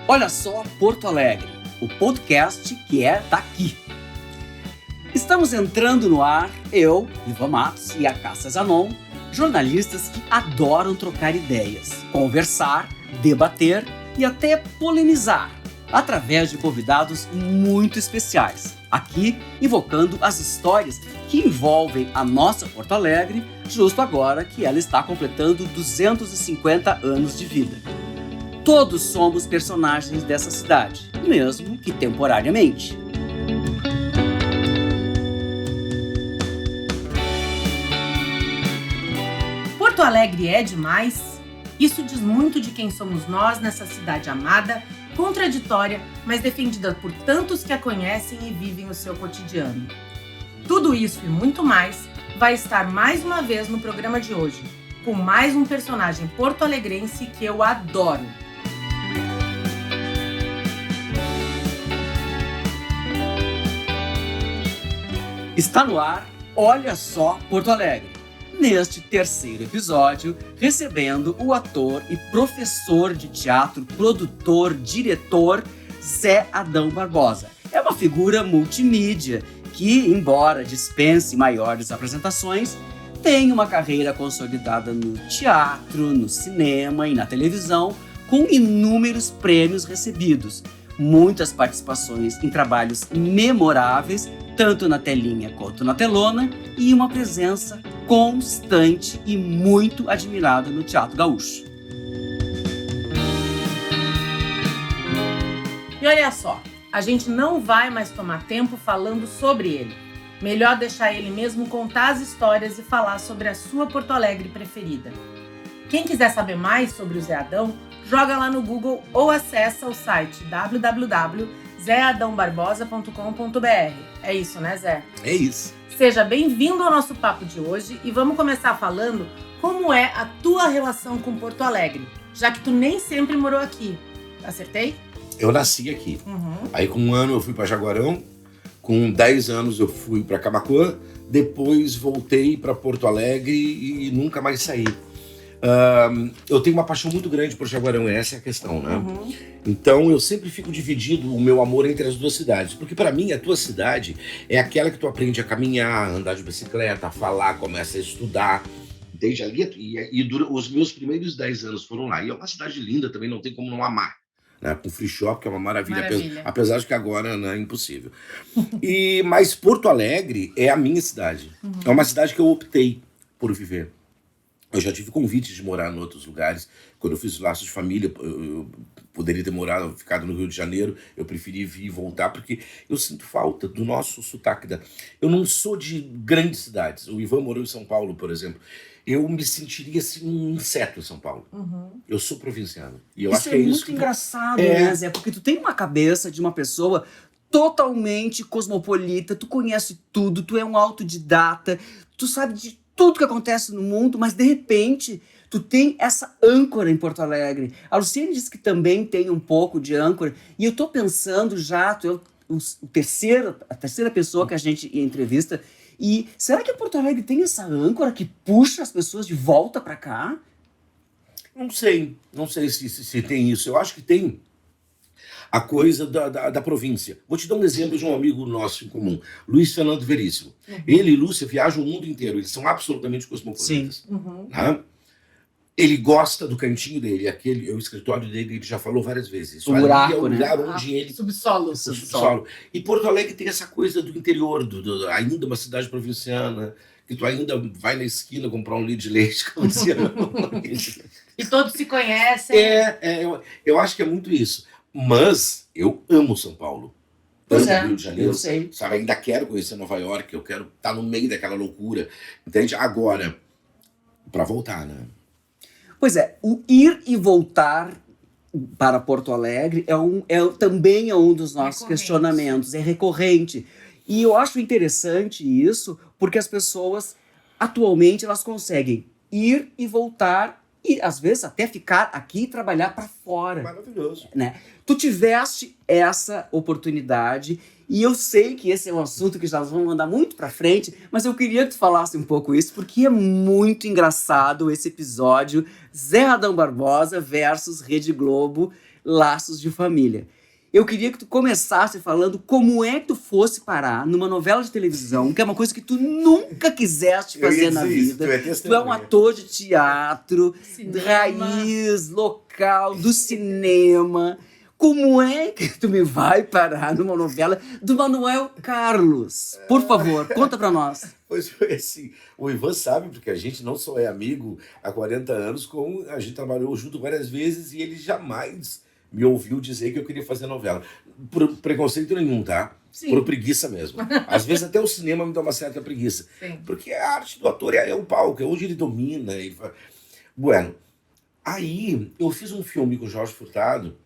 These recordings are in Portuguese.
Olha só Porto Alegre, o podcast que é daqui. Estamos entrando no ar, eu, Ivan Matos e a Cássia Zanon, jornalistas que adoram trocar ideias, conversar, debater e até polemizar, através de convidados muito especiais, aqui invocando as histórias que envolvem a nossa Porto Alegre, justo agora que ela está completando 250 anos de vida. Todos somos personagens dessa cidade, mesmo que temporariamente. Porto Alegre é demais? Isso diz muito de quem somos nós nessa cidade amada, contraditória, mas defendida por tantos que a conhecem e vivem o seu cotidiano. Tudo isso e muito mais vai estar mais uma vez no programa de hoje, com mais um personagem porto-alegrense que eu adoro. Está no ar, Olha Só Porto Alegre. Neste terceiro episódio, recebendo o ator e professor de teatro, produtor, diretor, Zé Adão Barbosa. É uma figura multimídia que, embora dispense maiores apresentações, tem uma carreira consolidada no teatro, no cinema e na televisão, com inúmeros prêmios recebidos, muitas participações em trabalhos memoráveis, tanto na telinha quanto na telona, e uma presença constante e muito admirada no Teatro Gaúcho. E olha só, a gente não vai mais tomar tempo falando sobre ele. Melhor deixar ele mesmo contar as histórias e falar sobre a sua Porto Alegre preferida. Quem quiser saber mais sobre o Zé Adão, joga lá no Google ou acessa o site www.zeadãobarbosa.com.br. É isso, né, Zé? É isso. Seja bem-vindo ao nosso papo de hoje e vamos começar falando como é a tua relação com Porto Alegre, já que tu nem sempre morou aqui. Acertei? Eu nasci aqui. Aí com 1 ano eu fui para Jaguarão, com 10 anos eu fui para Camaquã, depois voltei para Porto Alegre e nunca mais saí. Eu tenho uma paixão muito grande por Jaguarão, essa é a questão, né? Então eu sempre fico dividido o meu amor entre as duas cidades, porque para mim a tua cidade é aquela que tu aprende a caminhar, andar de bicicleta, a falar, começa a estudar, entende? Os meus primeiros 10 anos foram lá, e é uma cidade linda também, não tem como não amar, né? Com free shop, que é uma maravilha. Apesar de que agora é impossível. Mas Porto Alegre é a minha cidade, é uma cidade que eu optei por viver. Eu já tive convites de morar em outros lugares. Quando eu fiz Laços de Família, eu poderia ter ficado no Rio de Janeiro. Eu preferi vir e voltar, porque eu sinto falta do nosso sotaque. Eu não sou de grandes cidades. O Ivan morou em São Paulo, por exemplo. Eu me sentiria assim, um inseto em São Paulo. Eu sou provinciano. E eu acho que é isso muito engraçado, né, Zé? Porque tu tem uma cabeça de uma pessoa totalmente cosmopolita, tu conhece tudo, tu é um autodidata, tu sabe de tudo que acontece no mundo, mas de repente tu tem essa âncora em Porto Alegre. A Luciane disse que também tem um pouco de âncora, e eu tô pensando já, tu é a terceira pessoa que a gente entrevista, e será que Porto Alegre tem essa âncora que puxa as pessoas de volta pra cá? Não sei se tem isso. Eu acho que tem a coisa da província. Vou te dar um exemplo de um amigo nosso em comum, Luiz Fernando Veríssimo. Ele e Lúcia viajam o mundo inteiro, eles são absolutamente cosmopolitas. Né? Ele gosta do cantinho dele, o escritório dele, ele já falou várias vezes. O buraco, é o lugar né? onde ele... Subsolo. E Porto Alegre tem essa coisa do interior, ainda uma cidade provinciana, que tu ainda vai na esquina comprar um litro de leite, como dizia. E todos se conhecem. Eu acho que é muito isso. Mas eu amo São Paulo. Pois Amo Rio de Janeiro. eu sei. Sabe, ainda quero conhecer Nova York, eu quero estar no meio daquela loucura. Entende? Agora, para voltar, né? Pois é, o ir e voltar para Porto Alegre também é um dos nossos questionamentos, é recorrente. E eu acho interessante isso, porque as pessoas, atualmente, elas conseguem ir e voltar e às vezes até ficar aqui e trabalhar para fora. Maravilhoso. Né? Tu tiveste essa oportunidade e eu sei que esse é um assunto que nós vamos andar muito para frente, mas eu queria que tu falasse um pouco isso, porque é muito engraçado esse episódio Zé Adão Barbosa versus Rede Globo, Laços de Família. Eu queria que tu começasse falando como é que tu fosse parar numa novela de televisão, que é uma coisa que tu nunca quiseste fazer na vida. Tu é um ator de teatro, raiz, local, do cinema. Como é que tu me vai parar numa novela do Manuel Carlos? Por favor, conta pra nós. Pois foi assim, o Ivan sabe, porque a gente não só é amigo há 40 anos, como a gente trabalhou junto várias vezes e ele jamais me ouviu dizer que eu queria fazer novela. Por preconceito nenhum, tá? Sim. Por preguiça mesmo. Às vezes até o cinema me dá uma certa preguiça. Sim. Porque a arte do ator é o palco, é onde ele domina. Ele fala... Bueno, aí eu fiz um filme com o Jorge Furtado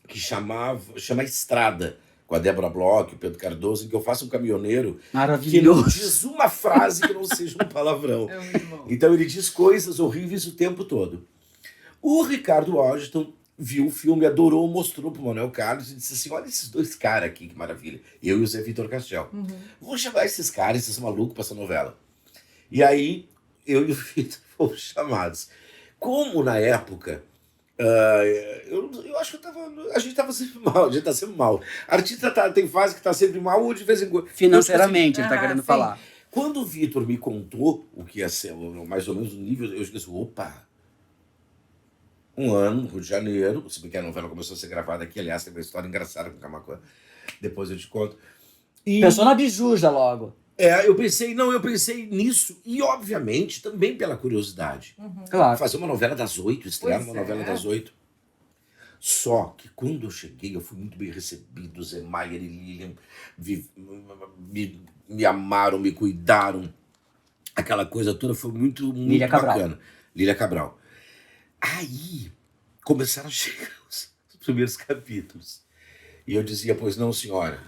que chama Estrada, com a Débora Bloch, o Pedro Cardoso, em que eu faço um caminhoneiro que não Maravilhoso. diz uma frase que não seja um palavrão. É muito bom. Então ele diz coisas horríveis o tempo todo. O Ricardo Washington viu o filme, adorou, mostrou pro Manuel Carlos e disse assim, olha esses dois caras aqui, que maravilha. Eu e o Zé Vitor Castel. Vou chamar esses caras, esses malucos pra essa novela. E aí, eu e o Vitor fomos chamados. Como na época, eu acho que a gente tava sempre mal, a gente tá sempre mal. Artista tem fase que tá sempre mal ou de vez em quando. Financeiramente, ele tá querendo sim. falar. Quando o Vitor me contou o que ia ser mais ou menos o nível, eu disse, opa, um ano no Rio de Janeiro, se bem que a novela começou a ser gravada aqui, aliás, tem uma história engraçada com Camaquã, depois eu te conto. E, Pensou na Biju já logo. eu pensei nisso, e obviamente também pela curiosidade. Claro. Fazer uma novela das 8, estrear Pois uma novela é. das 8. Só que quando eu cheguei, eu fui muito bem recebido, Zé Maier e Lilian me amaram, me cuidaram. Aquela coisa toda foi muito Lília Cabral. bacana. Lília Cabral. Aí começaram a chegar os primeiros capítulos. E eu dizia, pois não, senhora.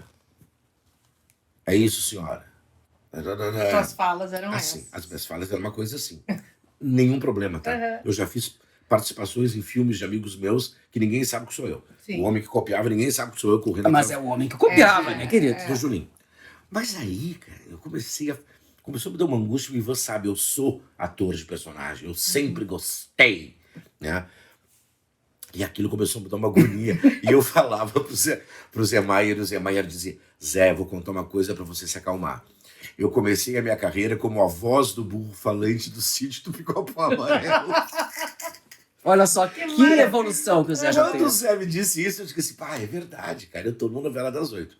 É isso, senhora. Suas falas eram Assim, essas. as minhas falas eram uma coisa assim. Nenhum problema, tá? Uhum. Eu já fiz participações em filmes de amigos meus que ninguém sabe que sou eu. Sim. O homem que copiava, ninguém sabe que sou eu correndo Mas atrás é o homem que copiava, né, querido? do Julinho. Mas aí, cara, eu começou a me dar uma angústia, o Ivan sabe, eu sou ator de personagem, eu sempre gostei, né? E aquilo começou a me dar uma agonia. E eu falava pro Zé Maier, e o Zé Maier dizia, Zé, vou contar uma coisa pra você se acalmar. Eu comecei a minha carreira como a voz do burro falante do sítio do Pica-Pau Amarelo. Olha só que evolução que o Zé já Quando o fez. Zé me disse isso, eu disse assim, pá, é verdade, cara, eu tô numa novela das 8.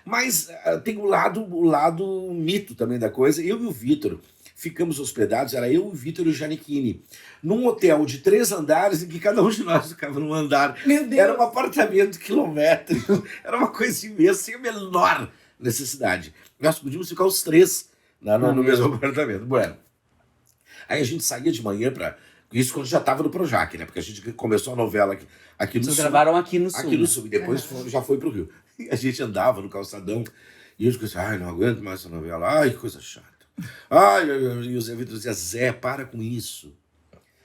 Mas tem o lado mito também da coisa. Eu e o Vitor ficamos hospedados, era eu, o Vitor e o Giannichini, num hotel de 3 andares em que cada um de nós ficava num andar. Meu Deus. Era um apartamento quilométrico, era uma coisa imensa, sem a menor necessidade. Nós podíamos ficar os 3 no mesmo apartamento. Bueno, aí a gente saía de manhã para... Isso quando já estava no Projac, né? Porque a gente começou a novela aqui no Vocês Sul. gravaram aqui no Sul. Aqui no Sul. E depois já foi pro Rio. E a gente andava no calçadão. E eu dizia assim, ai, não aguento mais essa novela. Ai, que coisa chata. E o Zé Vitor dizia, Zé, para com isso.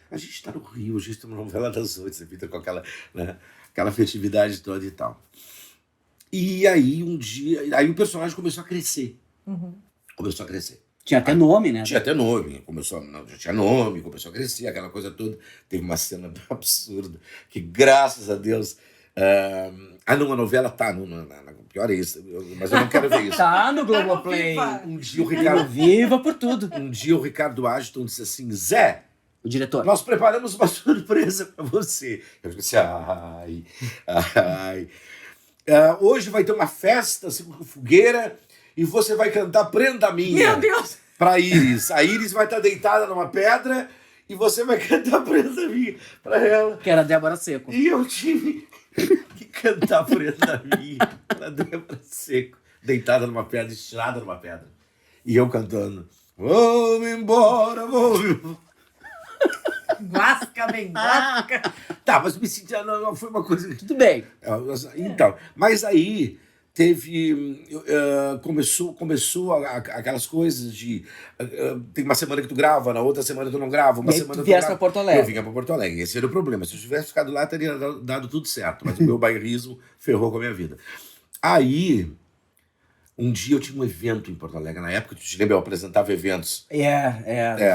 A gente está no Rio, a gente está numa novela das 8, Zé Vitor, com aquela festividade toda e tal. E aí, um dia... Aí o personagem começou a crescer. Começou a crescer. Tinha até nome, né? Tinha até nome, já tinha nome, começou a crescer, aquela coisa toda. Teve uma cena absurda, que graças a Deus... a novela tá, pior é isso, mas eu não quero ver isso. Tá no Globoplay. Um dia o Ricardo... Viva por tudo. Um dia o Ricardo Washington disse assim, Zé, O diretor. nós preparamos uma surpresa pra você. Eu disse, ai. Hoje vai ter uma festa, assim, com fogueira, e você vai cantar Prenda Minha. Meu Deus! Pra Iris. A Iris vai estar deitada numa pedra e você vai cantar Prenda Minha pra ela. Que era Débora Seco. E eu tive que cantar Prenda Minha pra Débora Seco, deitada numa pedra, estirada numa pedra. E eu cantando, vou-me embora, vou-me... Guasca, bem, guasca. Tá, mas me senti, não foi uma coisa... Tudo bem. Então, mas aí teve... começou aquelas coisas de... tem uma semana que tu grava, na outra semana tu não grava, uma E aí semana tu tu viesse grava. pra Porto Alegre. Eu vinha pra Porto Alegre, esse era o problema. Se eu tivesse ficado lá, teria dado tudo certo. Mas o meu bairrismo ferrou com a minha vida. Aí, um dia eu tinha um evento em Porto Alegre. Na época, tu te lembra, eu apresentava eventos.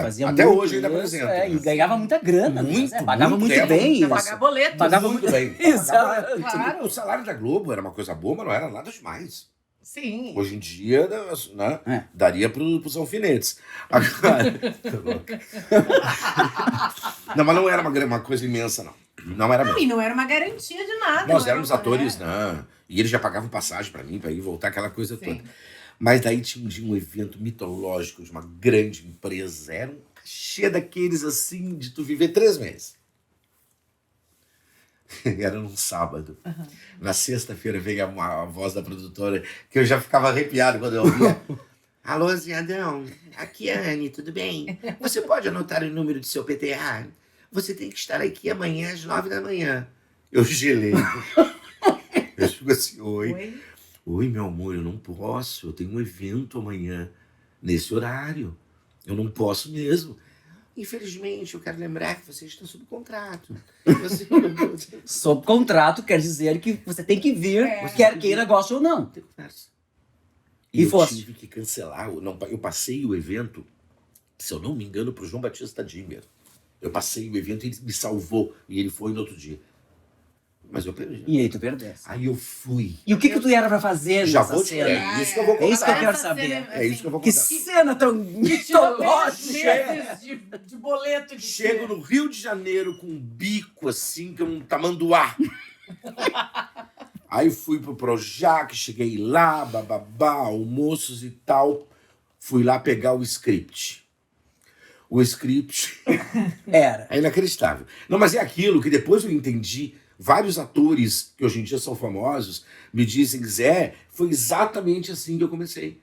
Fazia até muito hoje ainda isso, apresento, E né? ganhava muita grana, Muito, né? Pagava muito, muito bem Pra isso. pagar boletos. Pagava muito bem. Exato. Claro. O salário da Globo era uma coisa boa, mas não era nada demais. Sim. Hoje em dia, né, É. daria pros alfinetes. Agora... não, mas não era uma coisa imensa, não. Não era mesmo. E não era uma garantia de nada. Nós não éramos era- atores, né? E eles já pagavam passagem pra mim, pra ir voltar, aquela coisa Sim. toda. Mas daí tinha um dia um evento mitológico de uma grande empresa. Era um cachê daqueles assim, de tu viver 3 meses. Era num sábado. Na sexta-feira veio a voz da produtora, que eu já ficava arrepiado quando eu ouvia. Alô, Ziadão, aqui é a Anne, tudo bem? Você pode anotar o número do seu PTA? Você tem que estar aqui amanhã às 9 da manhã. Eu gelei. Eu fico assim, oi. Oi, meu amor, eu não posso. Eu tenho um evento amanhã, nesse horário. Eu não posso mesmo. Infelizmente, eu quero lembrar que você está sob contrato. Você... Sob contrato quer dizer que você tem que vir, quer queira, goste ou não. Tem conversa. E eu fosse? tive que cancelar. Eu passei o evento, se eu não me engano, pro João Batista Dinger. Eu passei o evento e ele me salvou. E ele foi no outro dia. Mas eu perdi. E aí tu perdesse. Aí eu fui. E o que tu era pra fazer Já nessa vou te cena? É isso que eu vou É isso que eu contar. quero Essa saber. cena, É isso que eu vou Que contar. cena tão mitológica! meses de boleto de Chego no Rio de Janeiro com um bico assim, que é um tamanduá. Aí fui pro Projac, cheguei lá, bababá, almoços e tal. Fui lá pegar o script. O script Era. é inacreditável. Não, mas é aquilo que depois eu entendi. Vários atores que hoje em dia são famosos me dizem, Zé, foi exatamente assim que eu comecei.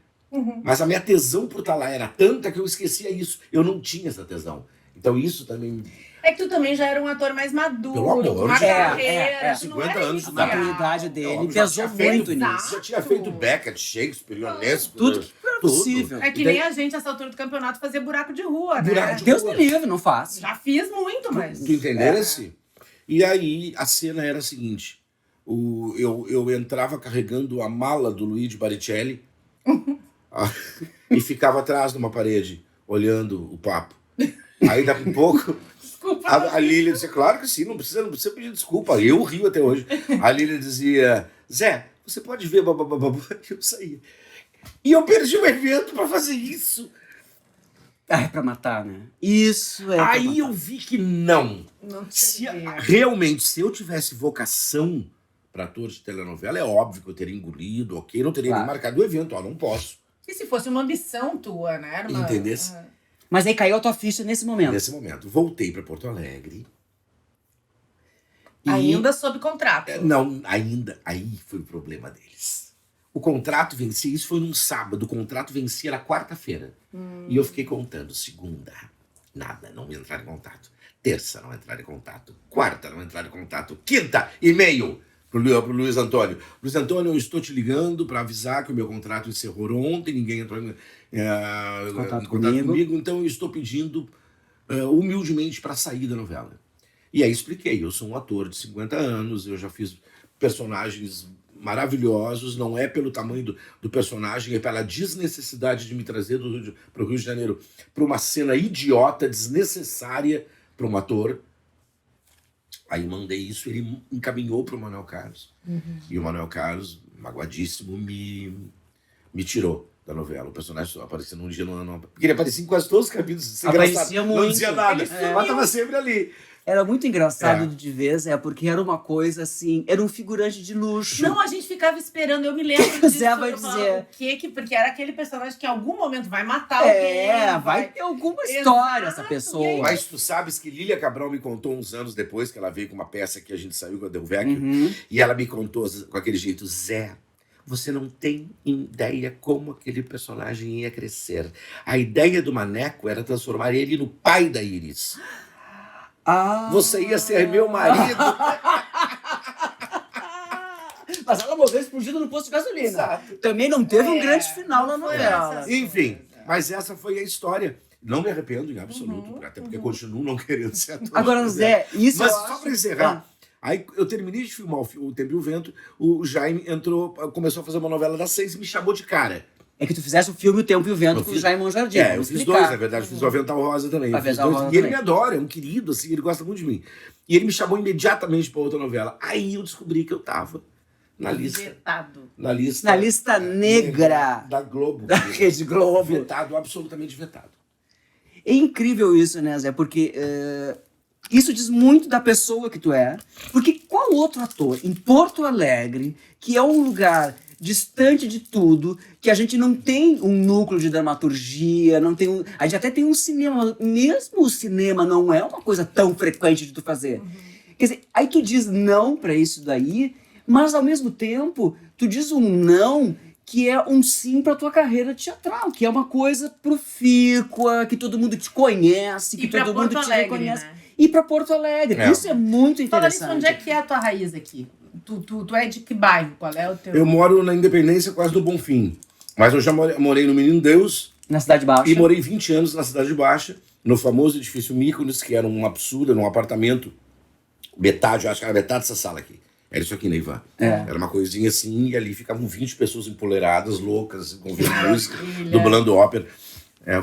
Mas a minha tesão por estar lá era tanta que eu esquecia isso. Eu não tinha essa tesão. Então isso também... É que tu também já era um ator mais maduro, Pelo amor com uma de Deus. carreira. tu não 50 era anos isso, de A idade. maturidade Eu dele já pesou tinha feito- muito Exato. nisso. Já tinha feito Beckett, Shakespeare, Ionesco. Tudo que era possível. É que E daí- nem a gente, essa altura do campeonato, fazer buraco de rua, né? Buraco de Deus me livre, não faz. Já fiz muito, mas... Tu entendesse? E aí a cena era a seguinte. Eu entrava carregando a mala do Luigi Baricelli e ficava atrás de uma parede, olhando o papo. Aí daqui a pouco... Desculpa. A Lília dizia, claro que sim, não precisa pedir desculpa. Eu rio até hoje. A Lília dizia, Zé, você pode ver, babababá. Eu saía. E eu perdi o evento pra fazer isso. Ah, é pra matar, né? Isso é pra Aí matar. eu vi que não. Não te Se, servia. realmente, se eu tivesse vocação pra ator de telenovela, é óbvio que eu teria engolido, ok? Não teria Claro. nem marcado o evento, ó, não posso. E se fosse uma ambição tua, né? Era uma... Entendesse? Mas aí caiu a tua ficha nesse momento. Nesse momento. Voltei pra Porto Alegre. E- Ainda sob contrato. Não, ainda. Aí foi o problema deles. O contrato vencia, isso foi num sábado, o contrato vencia na quarta-feira. E eu fiquei contando. Segunda, nada, não me entraram em contato. Terça, não entraram em contato. Quarta, não entraram em contato. Quinta, e-mail pro Luiz Antônio. Luiz Antônio, eu estou te ligando para avisar que o meu contrato encerrou ontem, ninguém entrou em Contato contato comigo. então eu estou pedindo humildemente para sair da novela. E aí expliquei, eu sou um ator de 50 anos, eu já fiz personagens maravilhosos, não é pelo tamanho do personagem, é pela desnecessidade de me trazer para o Rio de Janeiro para uma cena idiota, desnecessária para um ator. Aí mandei isso, ele encaminhou para o Manuel Carlos. E o Manuel Carlos, magoadíssimo, me tirou da novela. O personagem só aparecia num dia, porque ele aparecia em quase todos os capítulos. Isso é Aparecia engraçado. Não muito. dizia nada, Ele sumiu. mas estava sempre ali. Era muito engraçado É. de ver, Zé, porque era uma coisa assim, era um figurante de luxo. Não, a gente ficava esperando, eu me lembro que o disso. Zé vai eu falava, dizer? o quê? Porque era aquele personagem que em algum momento vai matar alguém. Vai ter alguma história essa Exato, pessoa. e aí- Mas tu sabes que Lília Cabral me contou uns anos depois, que ela veio com uma peça que a gente saiu com a Del Vecchio, Uhum. e ela me contou com aquele jeito, Zé, você não tem ideia como aquele personagem ia crescer. A ideia do Maneco era transformar ele no pai da Iris. Ah. Você ia ser meu marido. Mas ela morreu explodido no posto de gasolina. Exato. Também não teve um grande final na novela. Enfim, mas essa foi a história. Não me arrependo em absoluto, até porque continuo não querendo ser ator. Agora, Zé, isso Mas eu só acho... pra encerrar, aí eu terminei de filmar o Tempo e o Vento, o Jaime começou a fazer uma novela das 6 e me chamou de cara. É que tu fizesse o filme O Tempo e o Vento com o Jaime Monjardim. Eu fiz dois, na verdade. Fiz o Avental Rosa também. Eu fiz dois, e ele me adora, é um querido, assim, ele gosta muito de mim. E ele me chamou imediatamente pra outra novela. Aí eu descobri que eu tava na lista. Vetado. Na lista negra da Globo. da Rede Globo. Vetado, absolutamente vetado. É incrível isso, né, Zé? Porque isso diz muito da pessoa que tu é. Porque qual outro ator em Porto Alegre, que é um lugar distante de tudo, que a gente não tem um núcleo de dramaturgia, não tem a gente até tem um cinema, mesmo o cinema não é uma coisa tão frequente de tu fazer. Quer dizer, aí tu diz não pra isso daí, mas ao mesmo tempo tu diz um não que é um sim pra tua carreira teatral, que é uma coisa profícua, que todo mundo te conhece, que todo mundo te reconhece. Né? E pra Porto Alegre. Isso é muito interessante. Fala nisso, onde é que é a tua raiz aqui? Tu é de que bairro? Qual é o teu... Eu moro na Independência, quase do Bonfim. Mas eu já morei no Menino Deus. Na Cidade Baixa. E morei 20 anos na Cidade Baixa, no famoso edifício Mykonos, que era um absurdo, num apartamento. Metade, eu acho que era metade dessa sala aqui. Era isso aqui, Neiva. Era uma coisinha assim, e ali ficavam 20 pessoas empoleradas, loucas, ouvindo música, dublando ópera.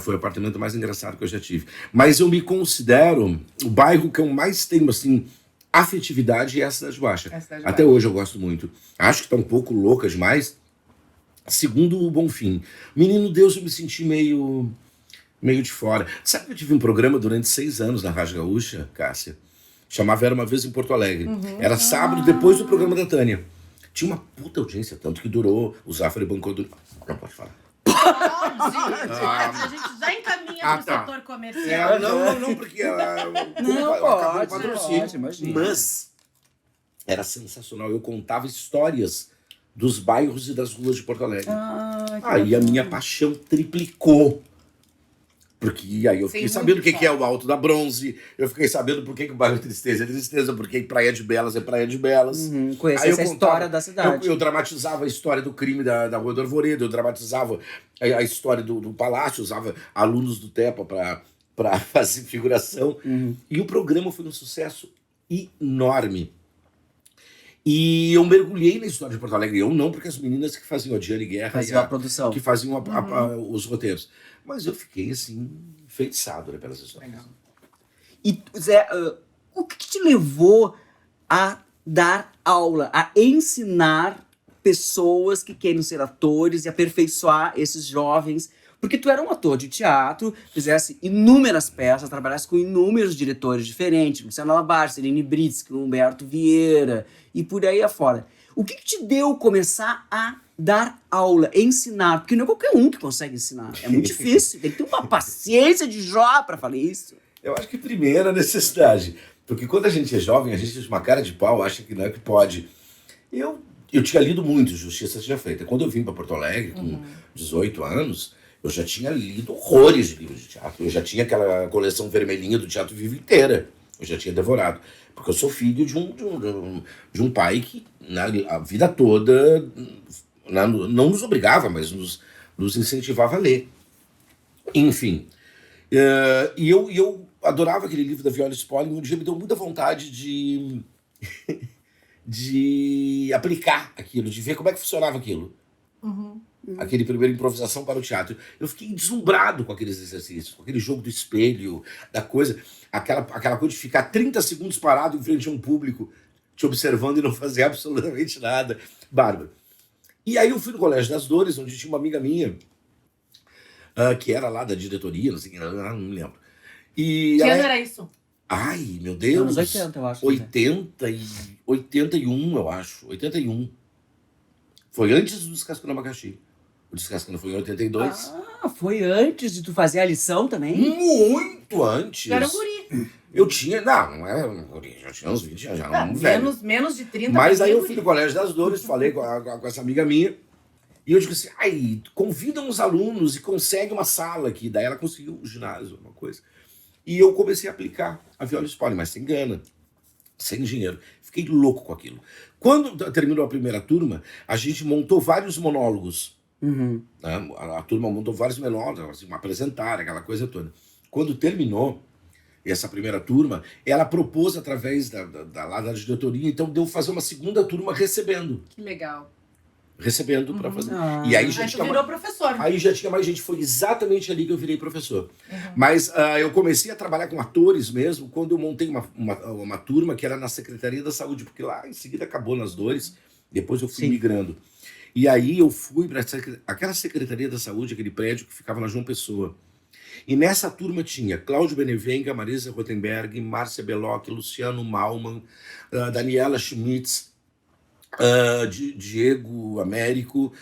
Foi o apartamento mais engraçado que eu já tive. Mas eu me considero o bairro que eu mais tenho, assim, afetividade é a Cidade Baixa. Até hoje eu gosto muito. Acho que tá um pouco louca demais. Segundo o Bonfim. Menino Deus, eu me senti meio de fora. Sabe que eu tive um programa durante 6 anos na Rádio Gaúcha, Cássia? Chamava Era Uma Vez em Porto Alegre. Era sábado, depois do programa da Tânia. Tinha uma puta audiência, tanto que durou. O Zafari bancou do... Não pode falar. A gente já encaminha pro setor comercial. Não, porque acabou o patrocínio. Mas era sensacional. Eu contava histórias dos bairros e das ruas de Porto Alegre. Aí a minha paixão triplicou. Porque aí eu fiquei sabendo o que é o Alto da Bronze, eu fiquei sabendo por que o bairro Tristeza é Tristeza, por que Praia de Belas é Praia de Belas. Conhecer essa história da cidade. Eu dramatizava a história do crime da Rua do Arvoredo, eu dramatizava a história do palácio, usava alunos do TEPA para fazer figuração. E o programa foi um sucesso enorme. E eu mergulhei na história de Porto Alegre. Eu não, porque as meninas que faziam a Diane Guerra faziam a produção, que faziam os roteiros. Mas eu fiquei, assim, enfeitiçado, né, pelas histórias. E, Zé, o que te levou a dar aula, a ensinar pessoas que querem ser atores e aperfeiçoar esses jovens? Porque tu era um ator de teatro, fizesse inúmeras peças, trabalhasse com inúmeros diretores diferentes, Luciano Labarce, Celine Britsky, Humberto Vieira e por aí afora. O que te deu começar a dar aula, ensinar? Porque não é qualquer um que consegue ensinar. É muito difícil. Tem que ter uma paciência de Jó pra fazer isso. Eu acho que primeiro a necessidade. Porque quando a gente é jovem, a gente tem uma cara de pau, acha que não é que pode. Eu tinha lido muito Justiça Seja Feita. Quando eu vim para Porto Alegre, com 18 anos, eu já tinha lido horrores de livros de teatro. Eu já tinha aquela coleção vermelhinha do Teatro Vivo inteira. Eu já tinha devorado. Porque eu sou filho de um pai que, a vida toda, não nos obrigava, mas nos incentivava a ler. Enfim. E eu adorava aquele livro da Viola Spolin. Um dia me deu muita vontade de aplicar aquilo, de ver como é que funcionava aquilo. Aquele primeiro improvisação para o teatro. Eu fiquei deslumbrado com aqueles exercícios, com aquele jogo do espelho, da coisa, aquela coisa de ficar 30 segundos parado em frente a um público, te observando e não fazer absolutamente nada. Bárbaro. E aí eu fui no Colégio das Dores, onde tinha uma amiga minha, que era lá da diretoria, não sei, não me lembro. Que ano era isso? Ai, meu Deus. Anos 80, eu acho. 81, eu acho. 81. Foi antes do Descascando Abacaxi. O Descascando foi em 82. Foi antes de tu fazer a lição também? Muito antes. Tu era um guri. Eu tinha, não era um guri, já tinha uns 20 anos, já era um velho. Menos de 30. Mas aí eu fui no Colégio das Dores, falei com essa amiga minha, e eu digo assim, convidam os alunos e consegue uma sala aqui. Daí ela conseguiu um ginásio, uma coisa. E eu comecei a aplicar a Viola Spolin, mas sem gana. sem dinheiro. Fiquei louco com aquilo. Quando terminou a primeira turma, a gente montou vários monólogos. Uhum. Né? A turma montou vários monólogos, assim, apresentaram, aquela coisa toda. Quando terminou essa primeira turma, ela propôs através da diretoria, então deu fazer uma segunda turma recebendo. Que legal. Recebendo para fazer. Ah. E aí Aí já tu tinha virou professor. Aí já tinha mais gente, foi exatamente ali que eu virei professor. Mas eu comecei a trabalhar com atores mesmo quando eu montei uma turma que era na Secretaria da Saúde, porque lá em seguida acabou nas dores, depois eu fui Sim. migrando. E aí eu fui para aquela Secretaria da Saúde, aquele prédio que ficava na João Pessoa. E nessa turma tinha Cláudio Benevenga, Marisa Rotenberg, Márcia Belloc, Luciano Malman, Daniela Schmitz, Diego Américo,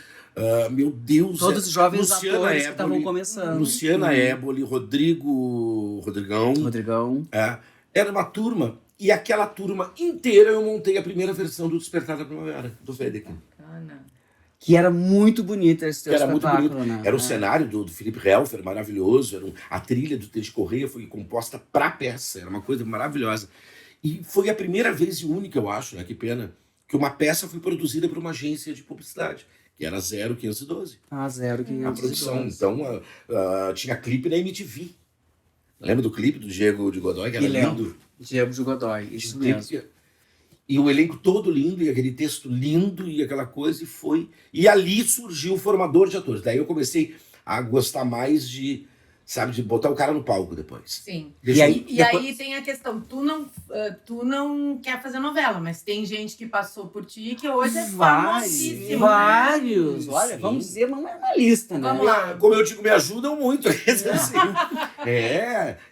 meu Deus, Todos os jovens Luciana atores que estavam começando. Luciana Éboli, Rodrigão. Rodrigão. Era uma turma, e aquela turma inteira eu montei a primeira versão do Despertar da Primavera, do Wedekind. Bacana. Que era muito bonito esse teu Era muito espetáculo, bonito. né? Era o cenário do Felipe Helfer, maravilhoso. A trilha do Teddy Correia foi composta pra peça. Era uma coisa maravilhosa. E foi a primeira vez e única, eu acho, né? Que pena, que uma peça foi produzida por uma agência de publicidade, que era 0512. Ah, 0512. A produção. Então, tinha clipe na MTV. Lembra do clipe do Diego de Godoy, que era lindo? Diego de Godoy, isso mesmo. E o elenco todo lindo, e aquele texto lindo, e aquela coisa, e foi. E ali surgiu o formador de atores. Daí eu comecei a gostar mais de, sabe, de botar o cara no palco depois. Sim. E aí, E aí tem a questão, tu não quer fazer novela, mas tem gente que passou por ti que hoje é famosíssimo. Vários. Né? Olha, Sim. vamos dizer uma lista, né? Vamos lá. Como eu digo, me ajudam muito. Assim.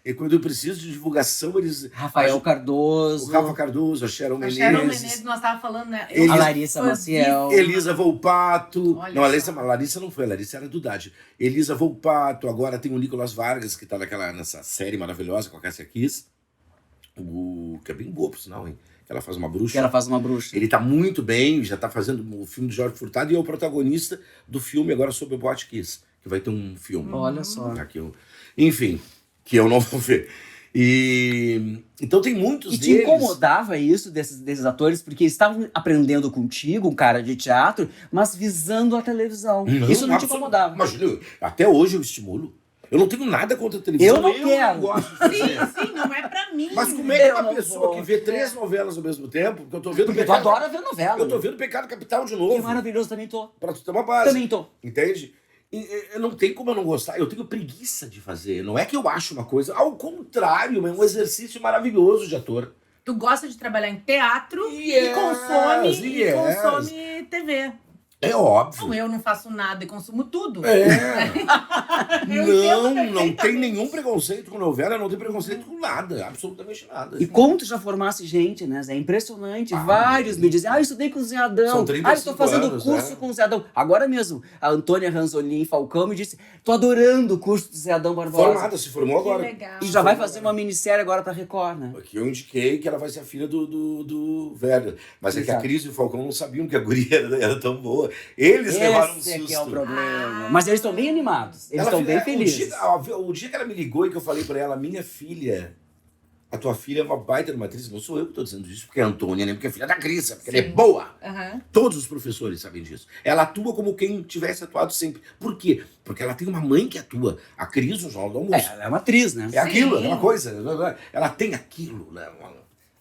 E quando eu preciso de divulgação, eles. Rafael Cardoso. O Rafa Cardoso, a Sharon A Menezes. Sharon Menezes, nós estávamos falando, né? Ele- A Larissa Maciel. Elisa Volpato. Olha Não, a só. Larissa não foi, a Larissa era do Dade. Elisa Volpato, agora tem o Nicolas Vargas, que tá nessa série maravilhosa com a Cássia Kiss. Que é bem boa, por sinal, hein? Que ela faz uma bruxa. Que ela faz uma bruxa. Ele tá muito bem, já tá fazendo o filme do Jorge Furtado e é o protagonista do filme agora sobre o Boate Kiss, que vai ter um filme. Olha só. Enfim, que eu não vou ver. Então tem muitos E te deles. incomodava isso desses atores, porque eles estavam aprendendo contigo, um cara de teatro, mas visando a televisão. Isso não te incomodava. Imagina, até hoje eu estimulo. Eu não tenho nada contra a televisão. Eu não quero. gosto de fazer. Sim, não é pra mim. Mas como é que Eu uma não pessoa vou. que vê 3 novelas ao mesmo tempo, porque eu tô vendo Porque tu adora ver novela. Eu tô vendo Pecado Capital de Que novo. maravilhoso, também tô. Pra tu ter uma base. Também tô. Entende? E não tem como eu não gostar. Eu tenho preguiça de fazer. Não é que eu acho uma coisa. Ao contrário, é um exercício maravilhoso de ator. Tu gosta de trabalhar em teatro Yes, e consome yes. TV. É óbvio. Não, eu não faço nada e consumo tudo. Eu Não, entendo não tem perfeitamente. nenhum preconceito com novela, não tem preconceito com nada, absolutamente nada. E como tu já formasse gente, né, Zé? É impressionante. Ah, Vários me dizem, eu estudei com o Zé Adão. São 35 Eu estou fazendo anos, curso né? com o Zé Adão. Agora mesmo, a Antônia Ranzolin Falcão me disse, tô adorando o curso do Zé Adão Barbosa. Formada, se formou Que agora. legal. E já vai fazer uma minissérie agora pra Record, né? Aqui eu indiquei que ela vai ser a filha do Werner. Mas é que a Exato. Cris e o Falcão não sabiam que a guria era tão boa. Eles levaram um Esse susto. é que é o problema. Mas eles estão bem animados. Eles Ela estão bem o felizes. o dia que ela me ligou e que eu falei pra ela, minha filha, a tua filha é uma baita de uma atriz. Não sou eu que tô dizendo isso, porque é a Antônia, né? Porque é filha da Cris, porque ela é Sim. boa. Aham. Todos os professores sabem disso. Ela atua como quem tivesse atuado sempre. Por quê? Porque ela tem uma mãe que atua. A Cris, no Jornal do Almoço. Ela é uma atriz, né? É aquilo, Sim. é uma coisa. Ela tem aquilo, né?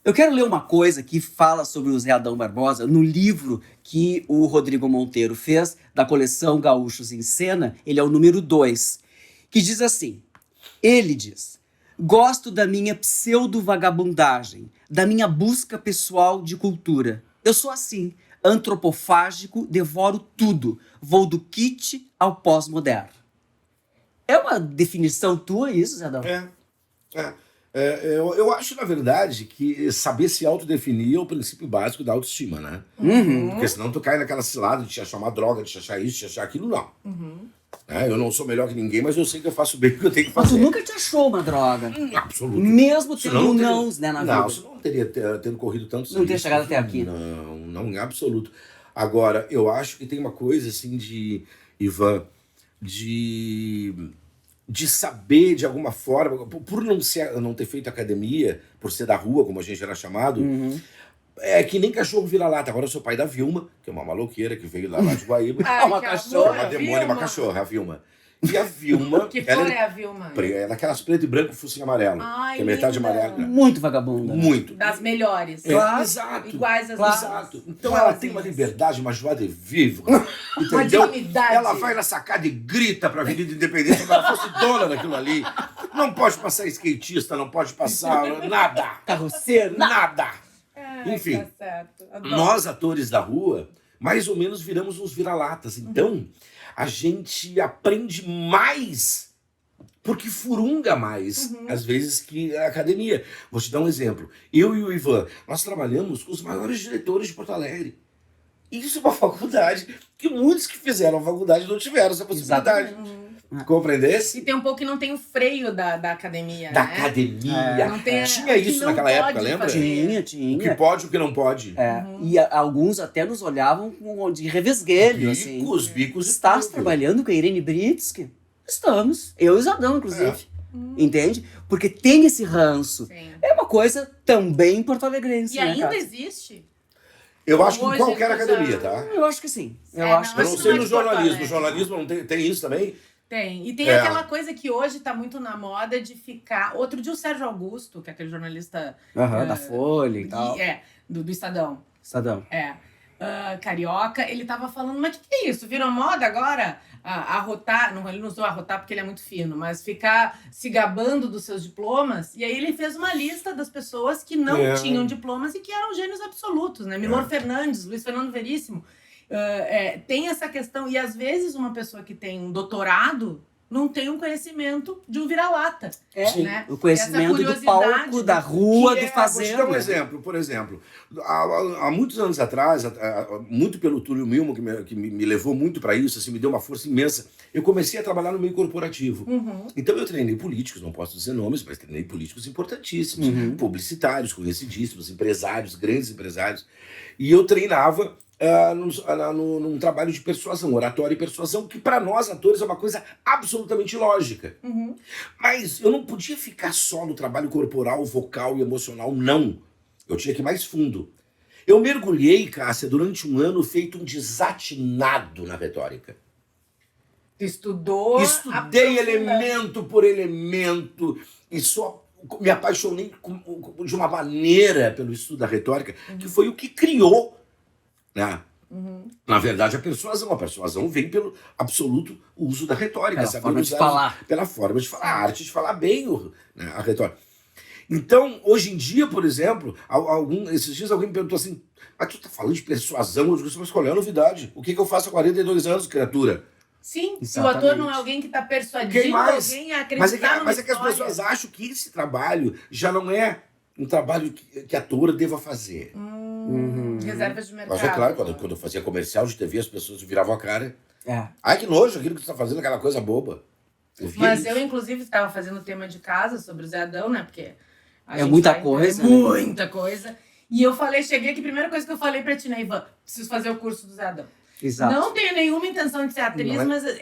Eu quero ler uma coisa que fala sobre o Zé Adão Barbosa no livro que o Rodrigo Monteiro fez, da coleção Gaúchos em Cena. Ele é o número 2, que diz assim, ele diz, gosto da minha pseudo-vagabundagem, da minha busca pessoal de cultura. Eu sou assim, antropofágico, devoro tudo, vou do kit ao pós-moderno. É uma definição tua isso, Zé Adão? Eu acho, na verdade, que saber se autodefinir é o princípio básico da autoestima, né? Uhum. Porque senão tu cai naquela cilada de te achar uma droga, de te achar isso, de te achar aquilo, não. Uhum. Eu não sou melhor que ninguém, mas eu sei que eu faço bem o que eu tenho que Mas tu fazer. nunca te achou uma droga? Absoluto. Mesmo Senão tendo não teria- nãos, né, na Não, vida. senão não teria tendo corrido tanto Não teria chegado até aqui. Não, em absoluto. Agora, eu acho que tem uma coisa assim de, Ivan, de de saber, de alguma forma, por não ter feito academia, por ser da rua, como a gente era chamado, é que nem cachorro vira-lata. Agora eu sou pai da Vilma, que é uma maloqueira que veio lá de Guaíba. Uma cachorra. Uma demônia, uma cachorra, a Vilma. E a Vilma... Que cor é a Vilma? É daquelas preto e branco, focinho amarelo. Ai, que é metade linda. amarelo. Né? Muito vagabunda. Muito. Das melhores. Claro. Exato. Iguais às Exato. Então Igualzinhas. ela tem uma liberdade, uma joie de vivre. Uma Entendeu? dignidade. Ela vai na sacada e grita pra Avenida Independência como ela fosse dona daquilo ali. Não pode passar skatista, não pode passar nada. Carroceiro. Nada. Enfim. Enfim, Tá certo. Adoro. nós, atores da rua, mais ou menos viramos uns vira-latas. Então, a gente aprende mais, porque furunga mais, às vezes, que a academia. Vou te dar um exemplo. Eu e o Ivan, nós trabalhamos com os maiores diretores de Porto Alegre. Isso é uma faculdade que muitos que fizeram a faculdade não tiveram essa possibilidade. Compreendesse? E tem um pouco que não tem o freio da academia, Da né? academia. Não tem Tinha o que isso não naquela época, pode lembra? fazer. Tinha. O que pode e o que não pode. E alguns até nos olhavam de revesguelho, assim. Bicos. Estás trabalhando com a Irene Britsky? Estamos. Eu e o Isadão, inclusive. Entende? Porque tem esse ranço. Sim. É uma coisa também porto-alegrense, E né, ainda cara? existe? Eu acho que em Hoje qualquer eu já- academia, tá? Eu acho que sim. Eu É, acho não, que Eu não Mas sei não é no de Porto jornalismo. Alegre. No jornalismo não tem isso também? Tem. E tem É. aquela coisa que hoje tá muito na moda de ficar... Outro dia o Sérgio Augusto, que é aquele jornalista... da Folha e tal. Do Estadão. Estadão. Carioca, ele tava falando, mas o que é isso? Virou moda agora? Arrotar, não, ele não usou arrotar porque ele é muito fino, mas ficar se gabando dos seus diplomas. E aí ele fez uma lista das pessoas que não tinham diplomas e que eram gênios absolutos, né? Milor Fernandes, Luiz Fernando Veríssimo. Tem essa questão, e às vezes uma pessoa que tem um doutorado não tem um conhecimento de um vira-lata. Né? O conhecimento Essa do palco, da rua, do Vou te fazendo. dar um exemplo. Por exemplo, há muitos anos atrás, muito pelo Túlio Milmo, que me levou muito para isso, assim, me deu uma força imensa, eu comecei a trabalhar no meio corporativo. Então eu treinei políticos, não posso dizer nomes, mas treinei políticos importantíssimos, publicitários, conhecidíssimos, empresários, grandes empresários. E eu treinava num trabalho de persuasão, oratória e persuasão, que para nós atores é uma coisa absolutamente lógica. Mas eu não podia ficar só no trabalho corporal, vocal e emocional, não. Eu tinha que ir mais fundo. Eu mergulhei, Cássia, durante um ano feito um desatinado na retórica. Estudei Estudei elemento por elemento e só me apaixonei de uma maneira pelo estudo da retórica, que foi o que criou, né? Na verdade, a persuasão vem pelo absoluto uso da retórica. Pela forma de falar. Pela forma de falar, a arte de falar bem a retórica. Então, hoje em dia, por exemplo, esses dias alguém me perguntou assim, mas tu tá falando de persuasão? Eu disse, mas qual é a novidade? O que eu faço há 42 anos, criatura? Sim, se o Exatamente. ator não é alguém que está persuadindo Quem mais? alguém a acreditar Mas é que as pessoas acham que esse trabalho já não é um trabalho que ator deva fazer. Reservas de mercado. Mas é claro, quando eu fazia comercial de TV, as pessoas viravam a cara. É. Ai, que nojo aquilo que você tá fazendo, aquela coisa boba. Mas eu, inclusive, estava fazendo tema de casa sobre o Zé Adão, né? Porque a gente muita vai coisa, entender né? muita coisa. E eu cheguei aqui, a primeira coisa que eu falei pra ti, né, Ivan? Preciso fazer o curso do Zé Adão. Exato. Não tenho nenhuma intenção de ser atriz, Não é? mas eu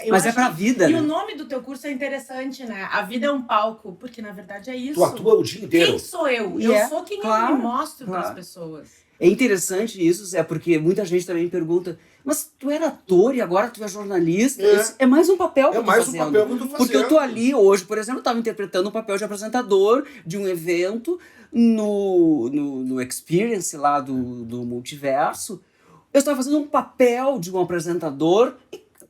Mas é acho pra que- vida, E né? o nome do teu curso é interessante, né? A vida é um palco, porque na verdade é isso. Tu atua o dia inteiro. Quem sou eu? E Eu sou quem claro, eu me mostro claro. pras pessoas. É interessante isso, Zé, porque muita gente também pergunta, mas tu era ator e agora tu é jornalista? Esse é mais um papel que É eu tô mais um fazendo. papel que eu tô fazendo. Porque eu tô ali hoje, por exemplo, eu estava interpretando um papel de apresentador de um evento no Experience lá do Multiverso. Eu estava fazendo um papel de um apresentador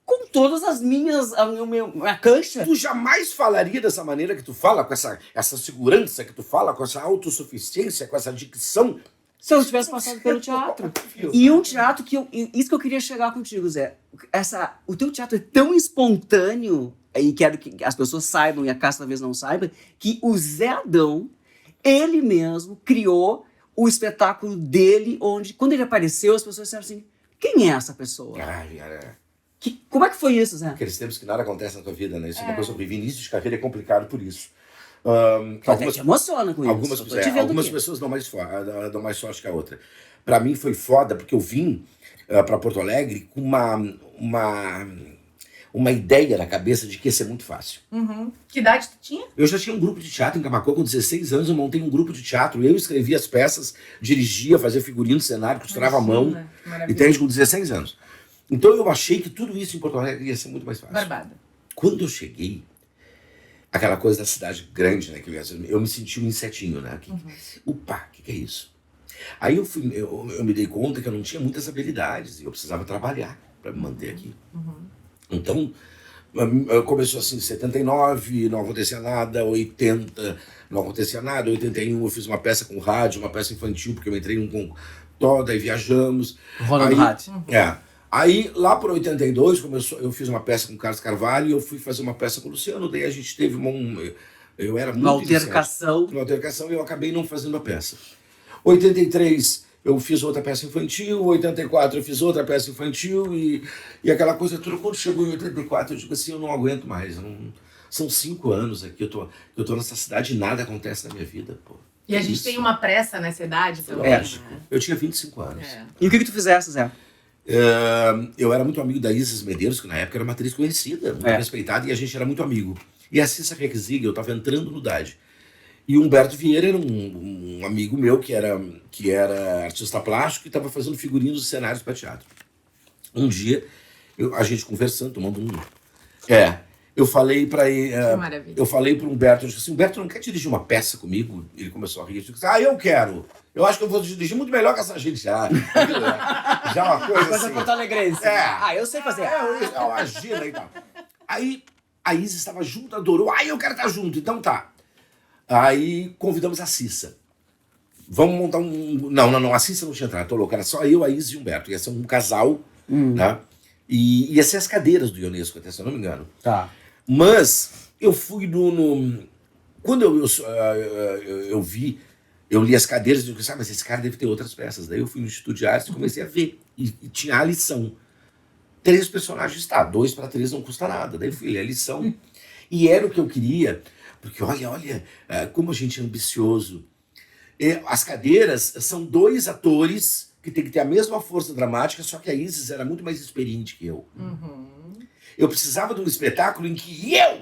com todas as minhas, a minha cancha. Tu jamais falaria dessa maneira que tu fala, com essa segurança que tu fala, com essa autossuficiência, com essa dicção. Se eu não tivesse passado pelo teatro. E um teatro isso que eu queria chegar contigo, Zé. O teu teatro é tão espontâneo, e quero que as pessoas saibam, e a Cássia talvez não saiba, que o Zé Adão, ele mesmo, criou o espetáculo dele, onde, quando ele apareceu, as pessoas disseram assim, quem é essa pessoa? Ai, cara. Como é que foi isso, Zé? Aqueles tempos que nada acontece na tua vida, né? Isso é uma coisa horrível. Início de carreira é complicado por isso. Até te emociona com isso. Algumas, Eu tô te vendo algumas aqui. pessoas dão mais sorte que a outra. Pra mim foi foda, porque eu vim pra Porto Alegre com uma ideia na cabeça de que ia ser muito fácil. Que idade tu tinha? Eu já tinha um grupo de teatro em Camaquã, com 16 anos eu montei um grupo de teatro. Eu escrevia as peças, dirigia, fazia figurino, cenário, costurava a mão. Entende? Com 16 anos. Então eu achei que tudo isso em Porto Alegre ia ser muito mais fácil. Barbada. Quando eu cheguei, aquela coisa da cidade grande, né? Eu me senti um insetinho, né? Opa, o que é isso? Aí eu me dei conta que eu não tinha muitas habilidades e eu precisava trabalhar para me manter aqui. Então, começou assim, 79, não acontecia nada, 80, não acontecia nada, 81 eu fiz uma peça com rádio, uma peça infantil, porque eu entrei com toda e viajamos. Ronald Rádio. Aí, lá por 82, eu fiz uma peça com o Carlos Carvalho e eu fui fazer uma peça com o Luciano, daí a gente teve eu era muito uma altercação. Uma altercação e eu acabei não fazendo a peça. 83, eu fiz outra peça infantil, 84 eu fiz outra peça infantil e aquela coisa toda. Quando chegou em 84, eu digo assim, eu não aguento mais. São 5 anos aqui, eu tô nessa cidade e nada acontece na minha vida, pô. E a gente tem uma pressa nessa idade também, né? Eu tinha 25 anos. E o que tu fizeste, Zé? Eu era muito amigo da Isis Medeiros, que na época era uma atriz conhecida, muito respeitada, e a gente era muito amigo. E a Cissa Requesig, eu estava entrando no DAD. E o Humberto Vieira era um amigo meu que era artista plástico e estava fazendo figurinos e cenários para teatro. Um dia, a gente conversando, tomando eu falei para ele, eu falei para o Humberto, eu disse assim, Humberto, não quer dirigir uma peça comigo? Ele começou a rir, eu disse, eu quero. Eu acho que eu vou dirigir muito melhor que essa gente já. Já é uma coisa assim. porto-alegrense. Eu sei fazer. Imagina e tal. Aí a Isis estava junto, adorou. Eu quero estar junto, então tá. Aí convidamos a Cissa. Vamos montar um... Não, a Cissa não tinha entrado, tô louco. Era só eu, a Isis e o Humberto. Ia ser um casal, né? E ia ser as cadeiras do Ionesco, até se eu não me engano. Tá. Mas eu fui quando eu vi... Eu li as cadeiras e disse, mas esse cara deve ter outras peças. Daí eu fui no Instituto de Artes e comecei a ver. E tinha a lição. 3 personagens, 2 para 3 não custa nada. Daí eu fui ler a lição. E era o que eu queria, porque olha como a gente é ambicioso. As cadeiras são 2 atores que tem que ter a mesma força dramática, só que a Isis era muito mais experiente que eu. Eu precisava de um espetáculo em que eu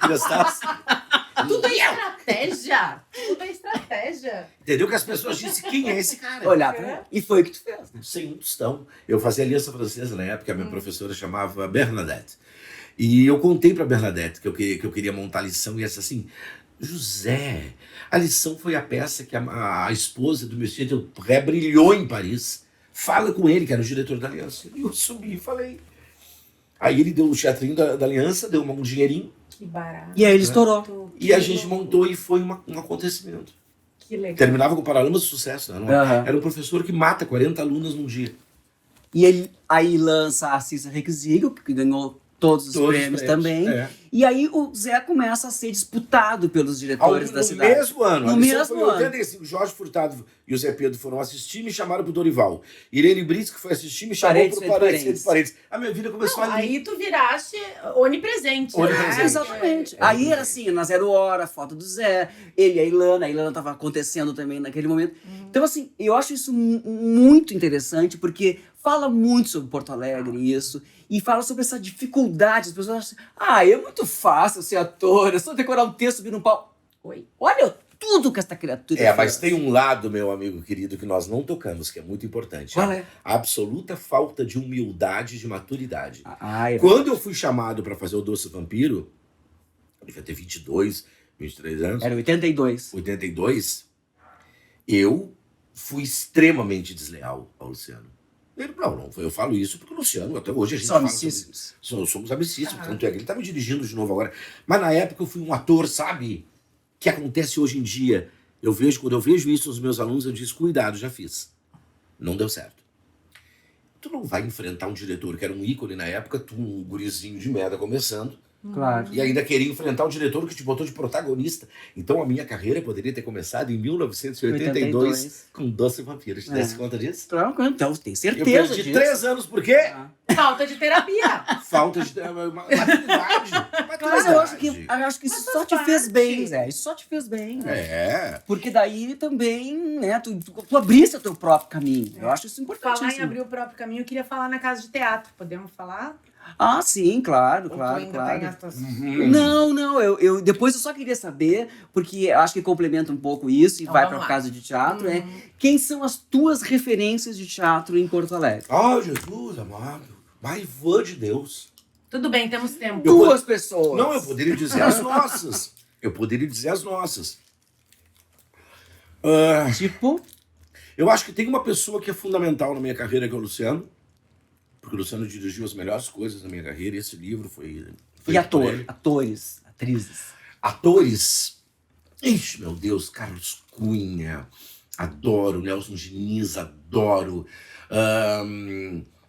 gostasse. Tudo é estratégia! Tudo é estratégia! Entendeu? Que as pessoas dizem, quem é esse cara? Olhar pra ele. E foi o que tu fez. Sem um tostão. Eu fazia Aliança Francesa na época, a minha professora chamava Bernadette. E eu contei pra Bernadette que eu queria montar a lição e essa assim, José, a lição foi a peça que a esposa do Monsieur Delpré brilhou em Paris. Fala com ele, que era o diretor da Aliança. E eu subi e falei. Aí ele deu o teatrinho da Aliança, deu um dinheirinho. Que barato. E aí ele estourou. E a gente montou e foi um acontecimento. Que legal. Terminava com Paralamas de Sucesso, né? Era um professor que mata 40 alunas num dia. E ele aí lança a Cissa Requesig, porque ganhou todos os prêmios também. E aí o Zé começa a ser disputado pelos diretores da cidade. No mesmo ano. No mesmo foi em 85. Jorge Furtado e o Zé Pedro foram assistir, me chamaram pro Dorival. Irene Brits, que foi assistir, me chamou pro Parentes. A minha vida começou ali. Aí tu viraste onipresente. Onipresente. Né? Exatamente. Aí era assim, na 0 hora, foto do Zé, ele e a Ilana tava acontecendo também naquele momento. Então assim, eu acho isso muito interessante, porque fala muito sobre Porto Alegre isso, e fala sobre essa dificuldade. As pessoas acham, é muito fácil ser ator, é só decorar um texto, vir num palco. Olha tudo que essa criatura fez. Mas tem um lado, meu amigo querido, que nós não tocamos, que é muito importante. Qual é? A absoluta falta de humildade e de maturidade. É Quando eu fui chamado para fazer o Doce Vampiro, eu devia ter 22, 23 anos. Era 82. 82, eu fui extremamente desleal ao Luciano. Ele, não, eu falo isso porque o Luciano, até hoje a gente fala somos amicíssimos, tanto é que ele tá me dirigindo de novo agora. Mas na época eu fui um ator, sabe? Que acontece hoje em dia. Quando eu vejo isso nos meus alunos, eu digo, cuidado, já fiz. Não deu certo. Tu não vai enfrentar um diretor que era um ícone na época, tu um gurizinho de merda começando, Claro. e ainda queria enfrentar um diretor que te botou de protagonista. Então a minha carreira poderia ter começado em 1982 com Doce Vampiro. Te desse conta disso? Então, tem certeza Eu perdi disso. 3 anos, por quê? Falta de terapia. Falta de maturidade. Mas eu acho que isso só te fez bem, Zé. Isso só te fez bem. Porque daí também, né, tu abriste o teu próprio caminho. Eu acho isso importante. Falar em abrir o próprio caminho, eu queria falar na Casa de Teatro. Podemos falar? Ah, sim, claro, Ou tu claro, ainda tá em claro. atos... Não, depois eu só queria saber, porque eu acho que complementa um pouco isso e Então, vai vamos para lá. casa de teatro, quem são as tuas referências de teatro em Porto Alegre? Ah, Jesus amado. Mas vã de Deus. Tudo bem, temos tempo. Duas pessoas. Não, eu poderia dizer as nossas. Eu poderia dizer as nossas. Ah, Tipo, eu acho que tem uma pessoa que é fundamental na minha carreira, que é o Luciano. Porque o Luciano dirigiu as melhores coisas da minha carreira. E esse livro foi e por ele. atores, atrizes. Atores. Ixi, meu Deus, Carlos Cunha. Adoro. Nelson Diniz, adoro.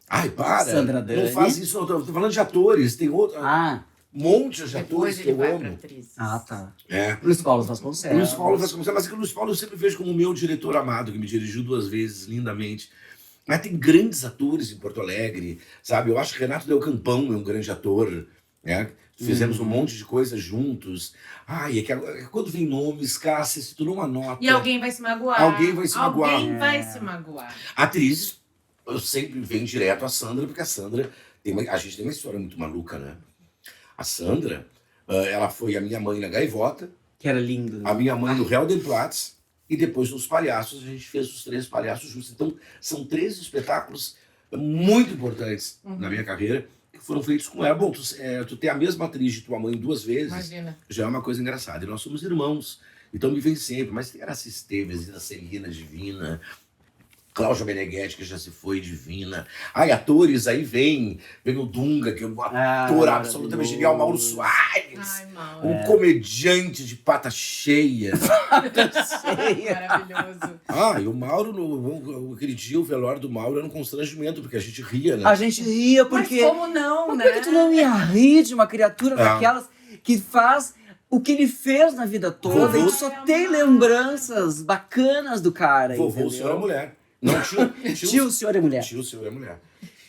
Ai, para. Sandra Dani. Não faz isso, não. Tô falando de atores. Tem outro. Ah, Montes de Depois atores que ele eu vai pra amo. atrizes. tá. É. Luiz Paulo Vasconcelos. Luiz Paulo Vasconcelos, mas é que o Luiz Paulo eu sempre vejo como meu diretor amado, que me dirigiu 2 vezes, lindamente. Mas tem grandes atores em Porto Alegre, sabe? Eu acho que Renato Del Campão é um grande ator, né? Fizemos um monte de coisas juntos. Ai, é que quando vem nomes, Cássia, se tu não anota... E alguém vai se magoar. Alguém vai se magoar. Alguém vai se magoar. Atrizes, eu sempre venho direto a Sandra, porque a Sandra... a gente tem uma história muito maluca, né? A Sandra, ela foi a minha mãe na Gaivota, Que era lindo. a minha mãe no Heldenplatz, e depois nos Palhaços, a gente fez os 3 Palhaços juntos. Então, são 3 espetáculos muito importantes na minha carreira, que foram feitos com ela. Bom, tu ter a mesma atriz de tua mãe 2 vezes, Imagina. já é uma coisa engraçada. E nós somos irmãos, então me vem sempre. Mas tem Aracy Esteves, a Celina Divina, Cláudia Meneghetti, que já se foi, divina. Ai, atores, aí vem o Dunga, que é um ator absolutamente genial, Mauro Soares. Ai, Mauro. Um comediante de pata cheia. Maravilhoso. Ah, e o Mauro, aquele dia o velório do Mauro era um constrangimento, porque a gente ria, né? A gente ria porque... Mas como não, Mas né? por que tu não ia rir de uma criatura daquelas que faz o que ele fez na vida toda Vovô. e tu só tem lembranças bacanas do cara, Vovô, o entendeu? senhor é mulher. Não, Tio, o senhor é mulher. Tio, o senhor é mulher.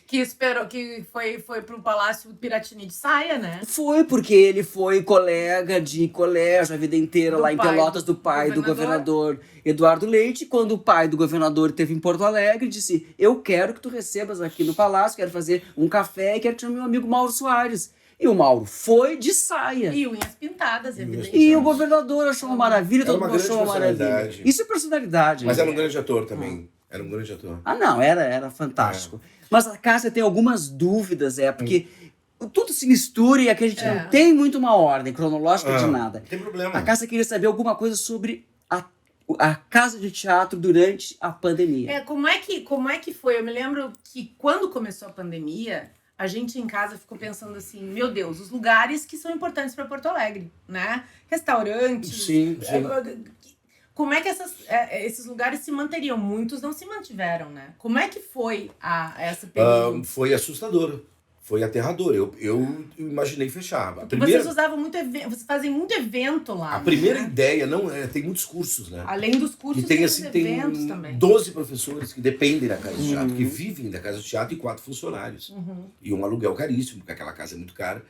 Que esperou, que foi pro Palácio Piratini de saia, né? Foi porque ele foi colega de colégio a vida inteira Do lá em pai Pelotas, do pai do governador Eduardo Leite. Quando o pai do governador esteve em Porto Alegre, disse: eu quero que tu recebas aqui no Palácio, quero fazer um café e quero te chamar meu amigo Mauro Soares. E o Mauro foi de saia. E unhas pintadas, evidentemente. E o governador achou uma maravilha, Era todo uma mundo achou uma grande maravilha. personalidade. Isso é personalidade. Mas né? era um grande ator também. Era um grande ator. Ah, não, era fantástico. Mas a Cássia tem algumas dúvidas, porque tudo se mistura e aqui a gente não tem muito uma ordem cronológica de nada. Não tem problema. A Cássia queria saber alguma coisa sobre a casa de teatro durante a pandemia. Como é que foi? Eu me lembro que quando começou a pandemia, a gente em casa ficou pensando assim, meu Deus, os lugares que são importantes para Porto Alegre, né? Restaurantes. Sim. Como é que esses lugares se manteriam? Muitos não se mantiveram, né? Como é que foi essa período? Foi assustador. Foi aterrador. Eu imaginei fechar. Vocês usavam muito evento, vocês fazem muito evento lá. A primeira né? ideia, tem muitos cursos, né? Além dos cursos, E tem, os assim, eventos tem também. 12 professores que dependem da casa de teatro, que vivem da casa de teatro, e 4 funcionários. E um aluguel caríssimo, porque aquela casa é muito cara.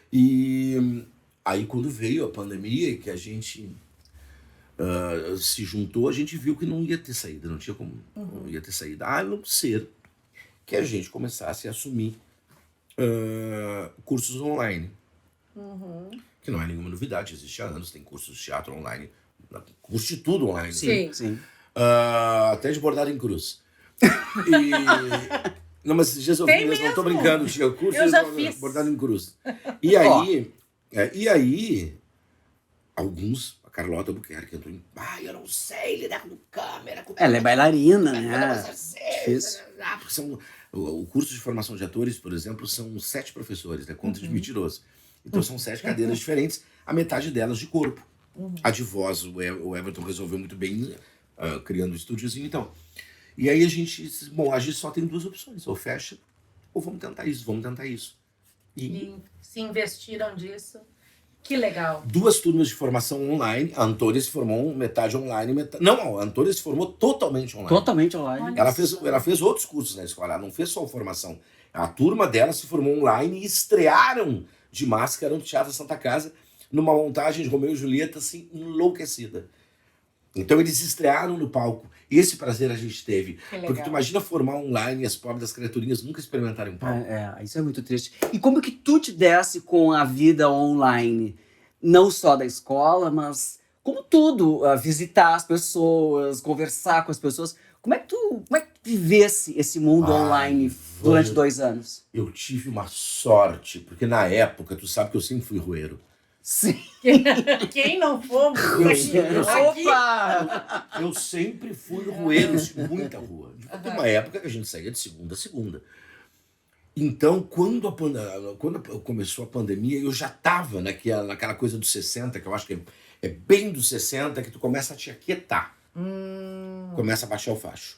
E aí, quando veio a pandemia, que a gente se juntou, a gente viu que não ia ter saída, não tinha como, não ia ter saída. A não ser que a gente começasse a assumir cursos online. Que não é nenhuma novidade, existe há anos, tem cursos de teatro online, curso de tudo online. Sim. Até de bordado em cruz. Não, mas esses dias eu Tem vi mesmo, não tô mesmo. brincando, tinha curso Eu já de fiz. bordado em cruz. E aí, alguns, a Carlota Albuquerque entrou em, eu não sei lidar com câmera, com Ela é bailarina, Como né? você fez? Difícil. Porque o curso de formação de atores, por exemplo, são 7 professores, né? Conta de mentiroso. Então são 7 cadeiras diferentes, a metade delas de corpo. A de voz, o Everton resolveu muito bem, criando um estúdiozinho, então. E aí a gente só tem 2 opções, ou fecha, ou vamos tentar isso. E Se investiram disso. Que legal. 2 turmas de formação online, a Antônia se formou metade online, metade... Não, a Antônia se formou totalmente online. Totalmente online. Ela fez outros cursos na escola, ela não fez só formação. A turma dela se formou online e estrearam de máscara no Teatro Santa Casa, numa montagem de Romeu e Julieta, assim, enlouquecida. Então eles estrearam no palco. Esse prazer a gente teve. Que legal. Porque tu imagina formar online e as pobres das criaturinhas nunca experimentaram um pau. Isso é muito triste. E como que tu te desse com a vida online? Não só da escola, mas como tudo. Visitar as pessoas, conversar com as pessoas. Como é que tu vivesse esse mundo online durante 2 anos? Eu tive uma sorte, porque na época, tu sabe que eu sempre fui roeiro. Sim. Quem não fomos? Opa! Eu sempre fui roeiro de muita rua. Tem uma época que a gente saía de segunda a segunda. Então, quando começou a pandemia, eu já estava naquela coisa dos 60, que eu acho que é bem dos 60, que tu começa a te aquietar. Começa a baixar o facho.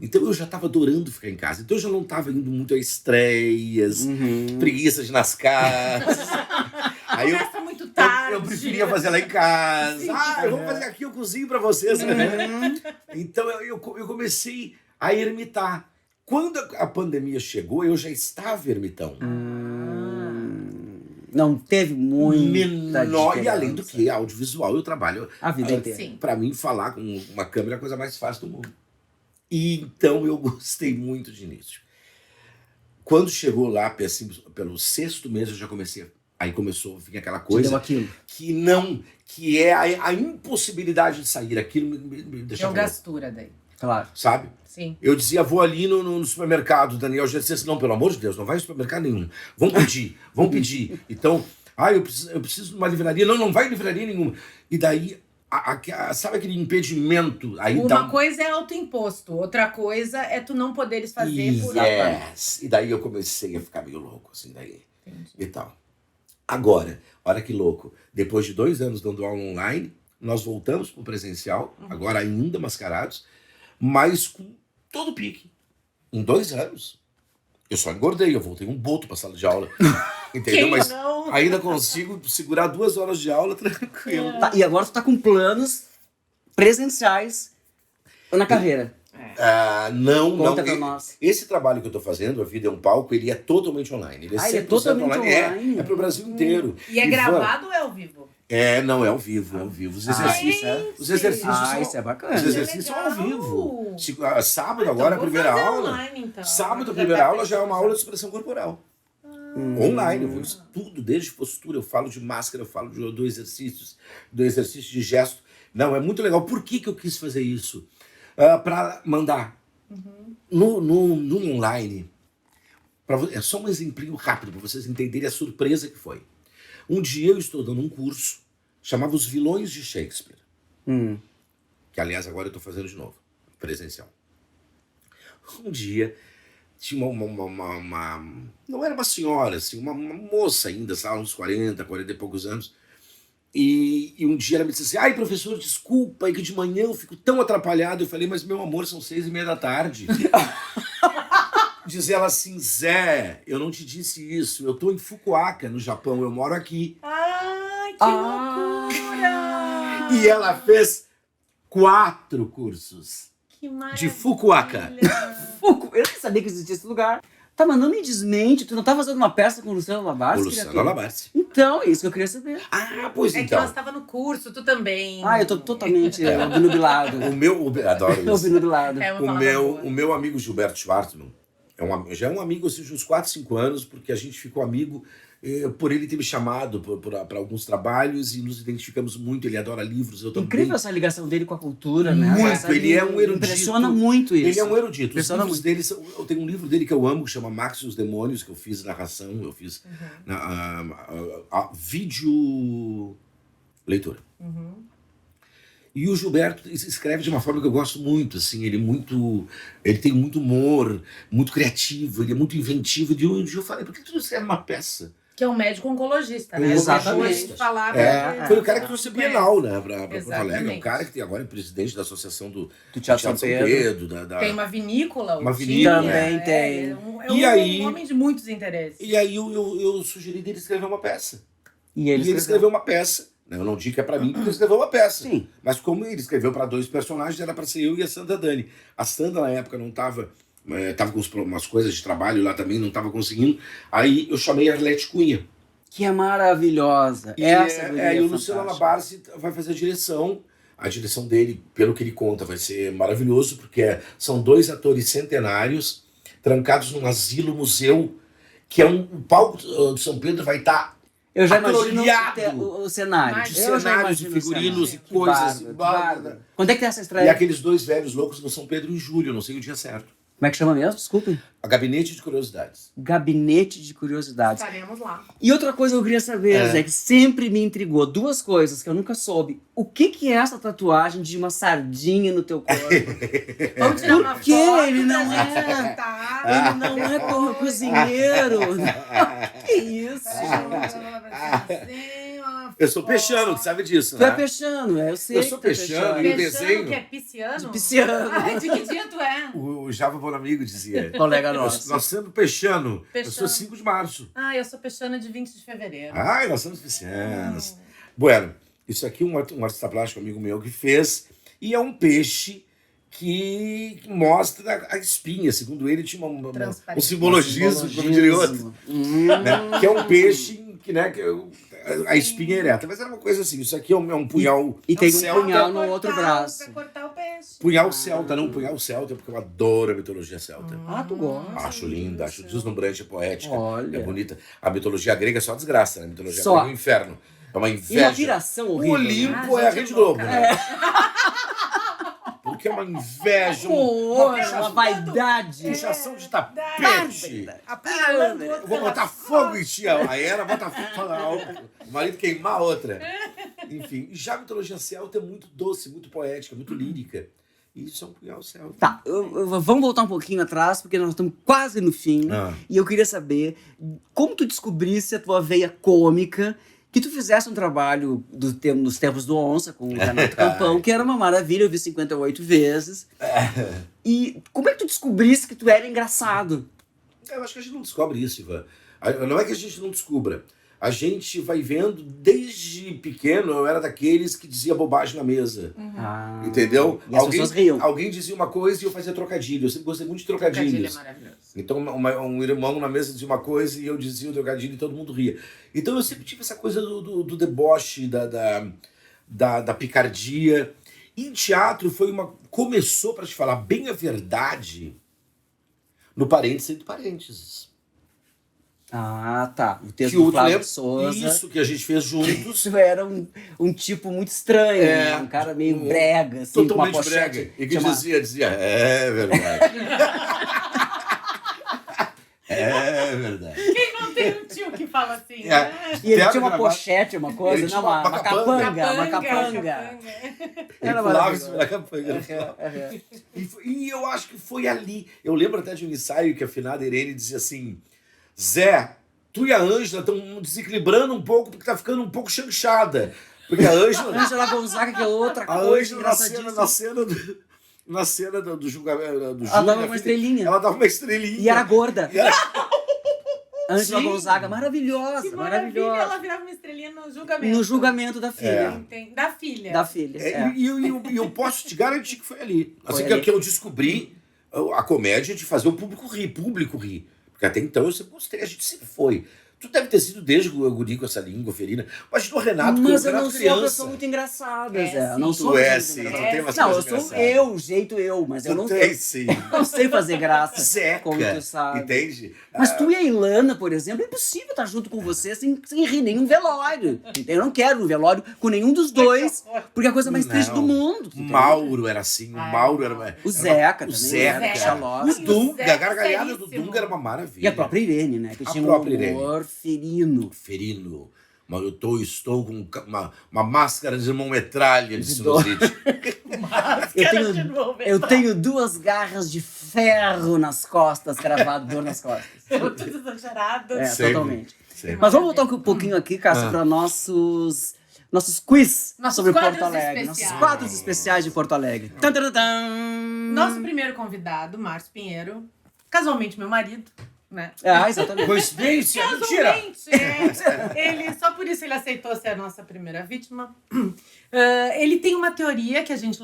Então eu já estava adorando ficar em casa. Então eu já não estava indo muito a estreias, preguiça de ir nas casas. Aí Começa muito tarde. eu preferia fazer lá em casa. Sim. Vamos fazer aqui, eu cozinho pra vocês. Então eu comecei a ermitar. Quando a pandemia chegou, eu já estava ermitão. Não teve muita Menor, e além do diferença. que, audiovisual, eu trabalho A vida inteira. Sim. Pra mim, falar com uma câmera é a coisa mais fácil do mundo. E então eu gostei muito de início. Quando chegou lá, assim, pelo 6º mês, eu já comecei. Aí começou a vir aquela Te coisa deu aquilo. que é a impossibilidade de sair. Aquilo me deixa Deu louco, gastura daí. Claro. sabe? Sim. Eu dizia, vou ali no supermercado. Daniel já disse assim, não, pelo amor de Deus, não vai em supermercado nenhum. Vamos pedir. Então, eu preciso de uma livraria. Não vai em livraria nenhuma. E daí, sabe aquele impedimento? Aí Uma coisa é autoimposto, outra coisa é tu não poderes fazer por Yes. E daí eu comecei a ficar meio louco, assim, daí. E tal. Agora, olha que louco. Depois de 2 anos dando aula online, nós voltamos para o presencial, agora ainda mascarados, mas com todo o pique. Em 2 anos, eu só engordei, eu voltei um boto para a sala de aula. Entendeu? Quem Mas não? ainda consigo segurar 2 horas de aula tranquilo. Tá, e agora tu tá com planos presenciais na carreira. Não. Conta pra nós. Esse trabalho que eu tô fazendo, A Vida é um Palco, ele é totalmente online. Ele é 100% Ele é totalmente online? É pro Brasil inteiro. E é Ivan, gravado ou é ao vivo? Não, é ao vivo, Os exercícios, os exercícios são, isso é bacana. os exercícios são ao legal. vivo. Sábado agora, a Então, vou primeira fazer aula. online, então. Sábado, a Já primeira tá aula já é uma pensando. aula de expressão corporal. Online, eu vou isso tudo, desde postura, eu falo de máscara, eu falo do exercício de gesto. Não, é muito legal. Por que eu quis fazer isso? Para mandar. No online, é só um exemplinho rápido para vocês entenderem a surpresa que foi. Um dia eu estou dando um curso, chamava Os Vilões de Shakespeare. Que, aliás, agora eu estou fazendo de novo, presencial. Um dia, tinha uma não era uma senhora, assim, uma moça ainda, sabe, uns 40 e poucos anos. E um dia ela me disse assim, ai, professor, desculpa, é que de manhã eu fico tão atrapalhado. Eu falei, mas meu amor, são 6:30 da tarde. Diz ela assim, Zé, eu não te disse isso, eu tô em Fukuoka, no Japão, eu moro aqui. Ai, que loucura! E ela fez 4 cursos Que maravilha! de Fukuoka. Eu nem sabia que existia esse lugar. Tá, mas não me desmente, tu não tá fazendo uma peça com o Luciano Labarce? O Luciano Labarce. Então, é isso que eu queria saber. Pois É que então. ela estava no curso, tu também. Eu tô totalmente obnubilado. Adoro isso. Obnubilado. É uma palavra boa. O meu amigo Gilberto Schwartzman, já é um amigo assim, de uns 4, 5 anos, porque a gente ficou amigo por ele ter me chamado para alguns trabalhos e nos identificamos muito. Ele adora livros, eu também. Incrível essa ligação dele com a cultura, né? Muito, Sabe, ele é um erudito. Impressiona muito isso. Ele é um erudito. Os Impressiona livros muito. dele eu tenho um livro dele que eu amo, que chama Max e os Demônios, que eu fiz narração, eu fiz vídeo leitura. E o Gilberto escreve de uma forma que eu gosto muito, assim, ele tem muito humor, muito criativo, ele é muito inventivo. E um dia eu falei, por que tu não escreve uma peça? Que é um médico oncologista, né? Exatamente. Depois de falar, Foi o cara que trouxe a Bienal, né, pra Porto Alegre. É um Exatamente. cara que agora é presidente da Associação do Teatro São Pedro. Tem uma vinícola. Uma o vinícola. Tinha, Também tem. E aí- um homem de muitos interesses. E aí eu sugeri dele escrever uma peça. E E ele escreveu uma peça. Eu não digo que é pra mim, porque ele escreveu uma peça. Sim. Mas como ele escreveu para 2 personagens, era pra ser eu e a Sandra Dani. A Sandra, na época, não tava... Tava com umas coisas de trabalho lá também, não tava conseguindo. Aí eu chamei a Arlete Cunha. Que é maravilhosa. E, Essa mulher e é o Luciano fantástica. Labarce vai fazer a direção. A direção dele, pelo que ele conta, vai ser maravilhoso, porque são 2 atores centenários trancados num asilo-museu, que é um palco do São Pedro vai estar Eu já imagino atrolhado o cenário. Mas de Eu já cenários, de imagino o figurinos cenário. e coisas. Que bárbaro. Quando é que tem essa E estreia? aqueles 2 velhos loucos no São Pedro em julho, não sei o dia certo. Como é que chama mesmo? Desculpe. A Gabinete de Curiosidades. Gabinete de Curiosidades. Estaremos lá. E outra coisa que eu queria saber, Zé, que sempre me intrigou. 2 coisas que eu nunca soube. O que é essa tatuagem de uma sardinha no teu corpo? Vamos tirar uma Por que foto ele não pra gente é? contar. Ele não é cozinheiro. Que isso? Eu sou peixano, tu sabe disso, Tu é né? peixano, eu sei. Eu que sou tu é peixano, peixano. e o desenho- que é pisciano? De pisciano. Ai, de que dia tu é? O Java Bonamigo dizia. Colega Nós nosso. somos peixano. Eu Peixano. sou 5 de março. Ah, eu sou peixana de 20 de fevereiro. Ai, nós somos piscianos. Bueno, isso aqui um artista plástico amigo meu que fez. E é um peixe que mostra a espinha. Segundo ele, tinha um Transparente. simbologismo, como diria outro. Né? Que é um peixe que, né, a espinha é ereta. Mas era uma coisa assim, isso aqui é um punhal E tem um celta. punhal no outro braço. Pra cortar o peixe. Punhal celta, não punhal celta, porque eu adoro a mitologia celta. Ah, tu gosta? Acho linda, acho deslumbrante, é poética, Olha. é bonita. A mitologia grega é só desgraça, né? A mitologia Só. grega é um inferno. É uma E uma inveja. viração O horrível. Olimpo Ah, é a gente Rede Globo, louca. né? Porque é uma inveja, Poxa, uma vaidade. puxação de tapete. Apunhalando o outro Eu vou botar fogo em ti. A Hera bota fogo. O marido queimar a outra. Enfim, e já a mitologia celta é muito doce, muito poética, muito lírica. E isso é um punhal celta. Tá, vamos voltar um pouquinho atrás, porque nós estamos quase no fim. E eu queria saber como tu descobrisse a tua veia cômica, que tu fizesse um trabalho nos tempos do Onça, com o Renato Campão, que era uma maravilha, eu vi 58 vezes. E como é que tu descobrisse que tu era engraçado? Eu acho que a gente não descobre isso, Ivan. Não é que a gente não descubra. A gente vai vendo, desde pequeno, eu era daqueles que dizia bobagem na mesa. Ah, Entendeu? E as pessoas riam. Alguém dizia uma coisa e eu fazia trocadilho. Eu sempre gostei muito de Trocadilho é trocadilhos. maravilhoso. Então, um irmão na mesa dizia uma coisa e eu dizia o trocadilho e todo mundo ria. Então, eu sempre tive essa coisa do deboche, da picardia. E em teatro começou, para te falar bem a verdade, no Parênteses Entre Parênteses. Ah, tá. O texto Que do o Flávio lembra Souza. isso que a gente fez juntos. Tu era um tipo muito estranho, né? Um cara meio brega, assim, com uma Totalmente pochete. brega. E que dizia, é verdade. É verdade. Quem não tem um tio que fala assim, né? E ele Teatro tinha uma gravado. pochete, uma coisa, Ele tinha não, uma capanga. Uma Capanga. capanga. Ele Era pulava em maravilhoso. cima da campanha. E eu acho que foi ali. Eu lembro até de um ensaio que a afinada Irene dizia assim: Zé, tu e a Ângela estão desequilibrando um pouco porque tá ficando um pouco chanchada. Porque a Ângela. Ângela Gonzaga, que é outra A coisa Ângela engraçadíssima. na cena do julgamento. Do Ela dava júri, uma estrelinha. Ela dava uma estrelinha. E era gorda. E era- Ângela Sim. Gonzaga, maravilhosa, Que maravilha, ela maravilhosa. virava uma estrelinha no julgamento. No julgamento da filha. Da filha. Da filha. E eu posso te garantir que foi ali. Foi Assim ali. que eu descobri a comédia de fazer o público rir. Porque até então eu sempre gostei, a gente sempre foi. Tu deve ter sido desde o guri com essa língua ferina. Mas o Renato, Mas o eu Renato não sou uma criança. pessoa muito engraçada, É, Zé. Eu sim. não sou Tu uma é pessoa sim, muito tu engraçada. tem umas Não, eu coisas sou engraçadas. jeito eu, mas eu Tu não tem sim. não sei fazer graça, Zeca. como tu sabe. Entende? Mas tu e a Ilana, por exemplo, é impossível estar junto com você sem rir nenhum velório. Eu não quero um velório com nenhum dos dois, porque é a coisa mais triste do Não. mundo. tu O entende? Mauro era assim, o Mauro era... O Zeca o também. Zeca. né? Xaló. O Dunga, Zeca a gargalhada do seríssimo. Dunga era uma maravilha. E a própria Irene, né? Que A tinha um própria Irene. humor ferino. Ferino. Mas eu estou com uma máscara de mão metralha de De sinusite. Eu tenho 2 garras de ferro nas costas, cravado dor nas costas. Tudo exagerado. É, Sempre. totalmente. Sempre. Mas vamos voltar um pouquinho aqui, Cássio, para nossos quiz Nossos sobre quadros Porto Alegre. especiais. Nossos quadros especiais de Porto Alegre. Tan, tan, tan. Nosso primeiro convidado, Márcio Pinheiro, casualmente meu marido, né? Exatamente. Coincidência? Mentira! Casualmente, só por isso ele aceitou ser a nossa primeira vítima. Ele tem uma teoria que a gente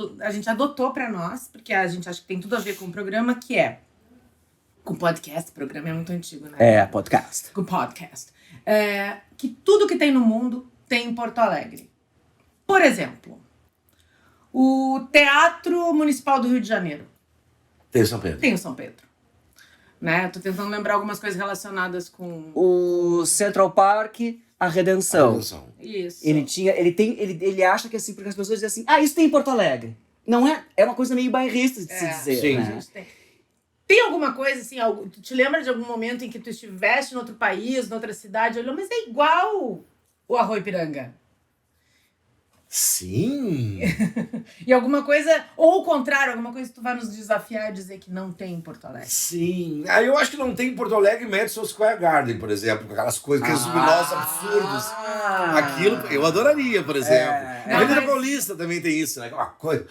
adotou pra nós, porque a gente acha que tem tudo a ver com o programa, que é com podcast. O programa é muito antigo, né? Podcast. Com podcast. Que tudo que tem no mundo tem em Porto Alegre. Por exemplo, O Teatro Municipal do Rio de Janeiro. Tem São Pedro. Tem o São Pedro. Né? Tô tentando lembrar algumas coisas relacionadas com... O Central Park, a Redenção. Isso. Ele acha que assim, porque as pessoas dizem assim, isso tem em Porto Alegre. Não é? É uma coisa meio bairrista de se dizer. Sim. Né? Tem alguma coisa assim, tu te lembra de algum momento em que tu estiveste em outro país, em outra cidade, olhou, mas é igual o Arroio-Piranga? Sim! E alguma coisa, ou o contrário, alguma coisa que tu vai nos desafiar e dizer que não tem em Porto Alegre? Sim. Eu acho que não tem em Porto Alegre Madison Square Garden, por exemplo, com aquelas coisas, aqueles luminosos absurdos. Aquilo eu adoraria, por exemplo. A Avenida Paulista também tem isso, né? Aquela coisa.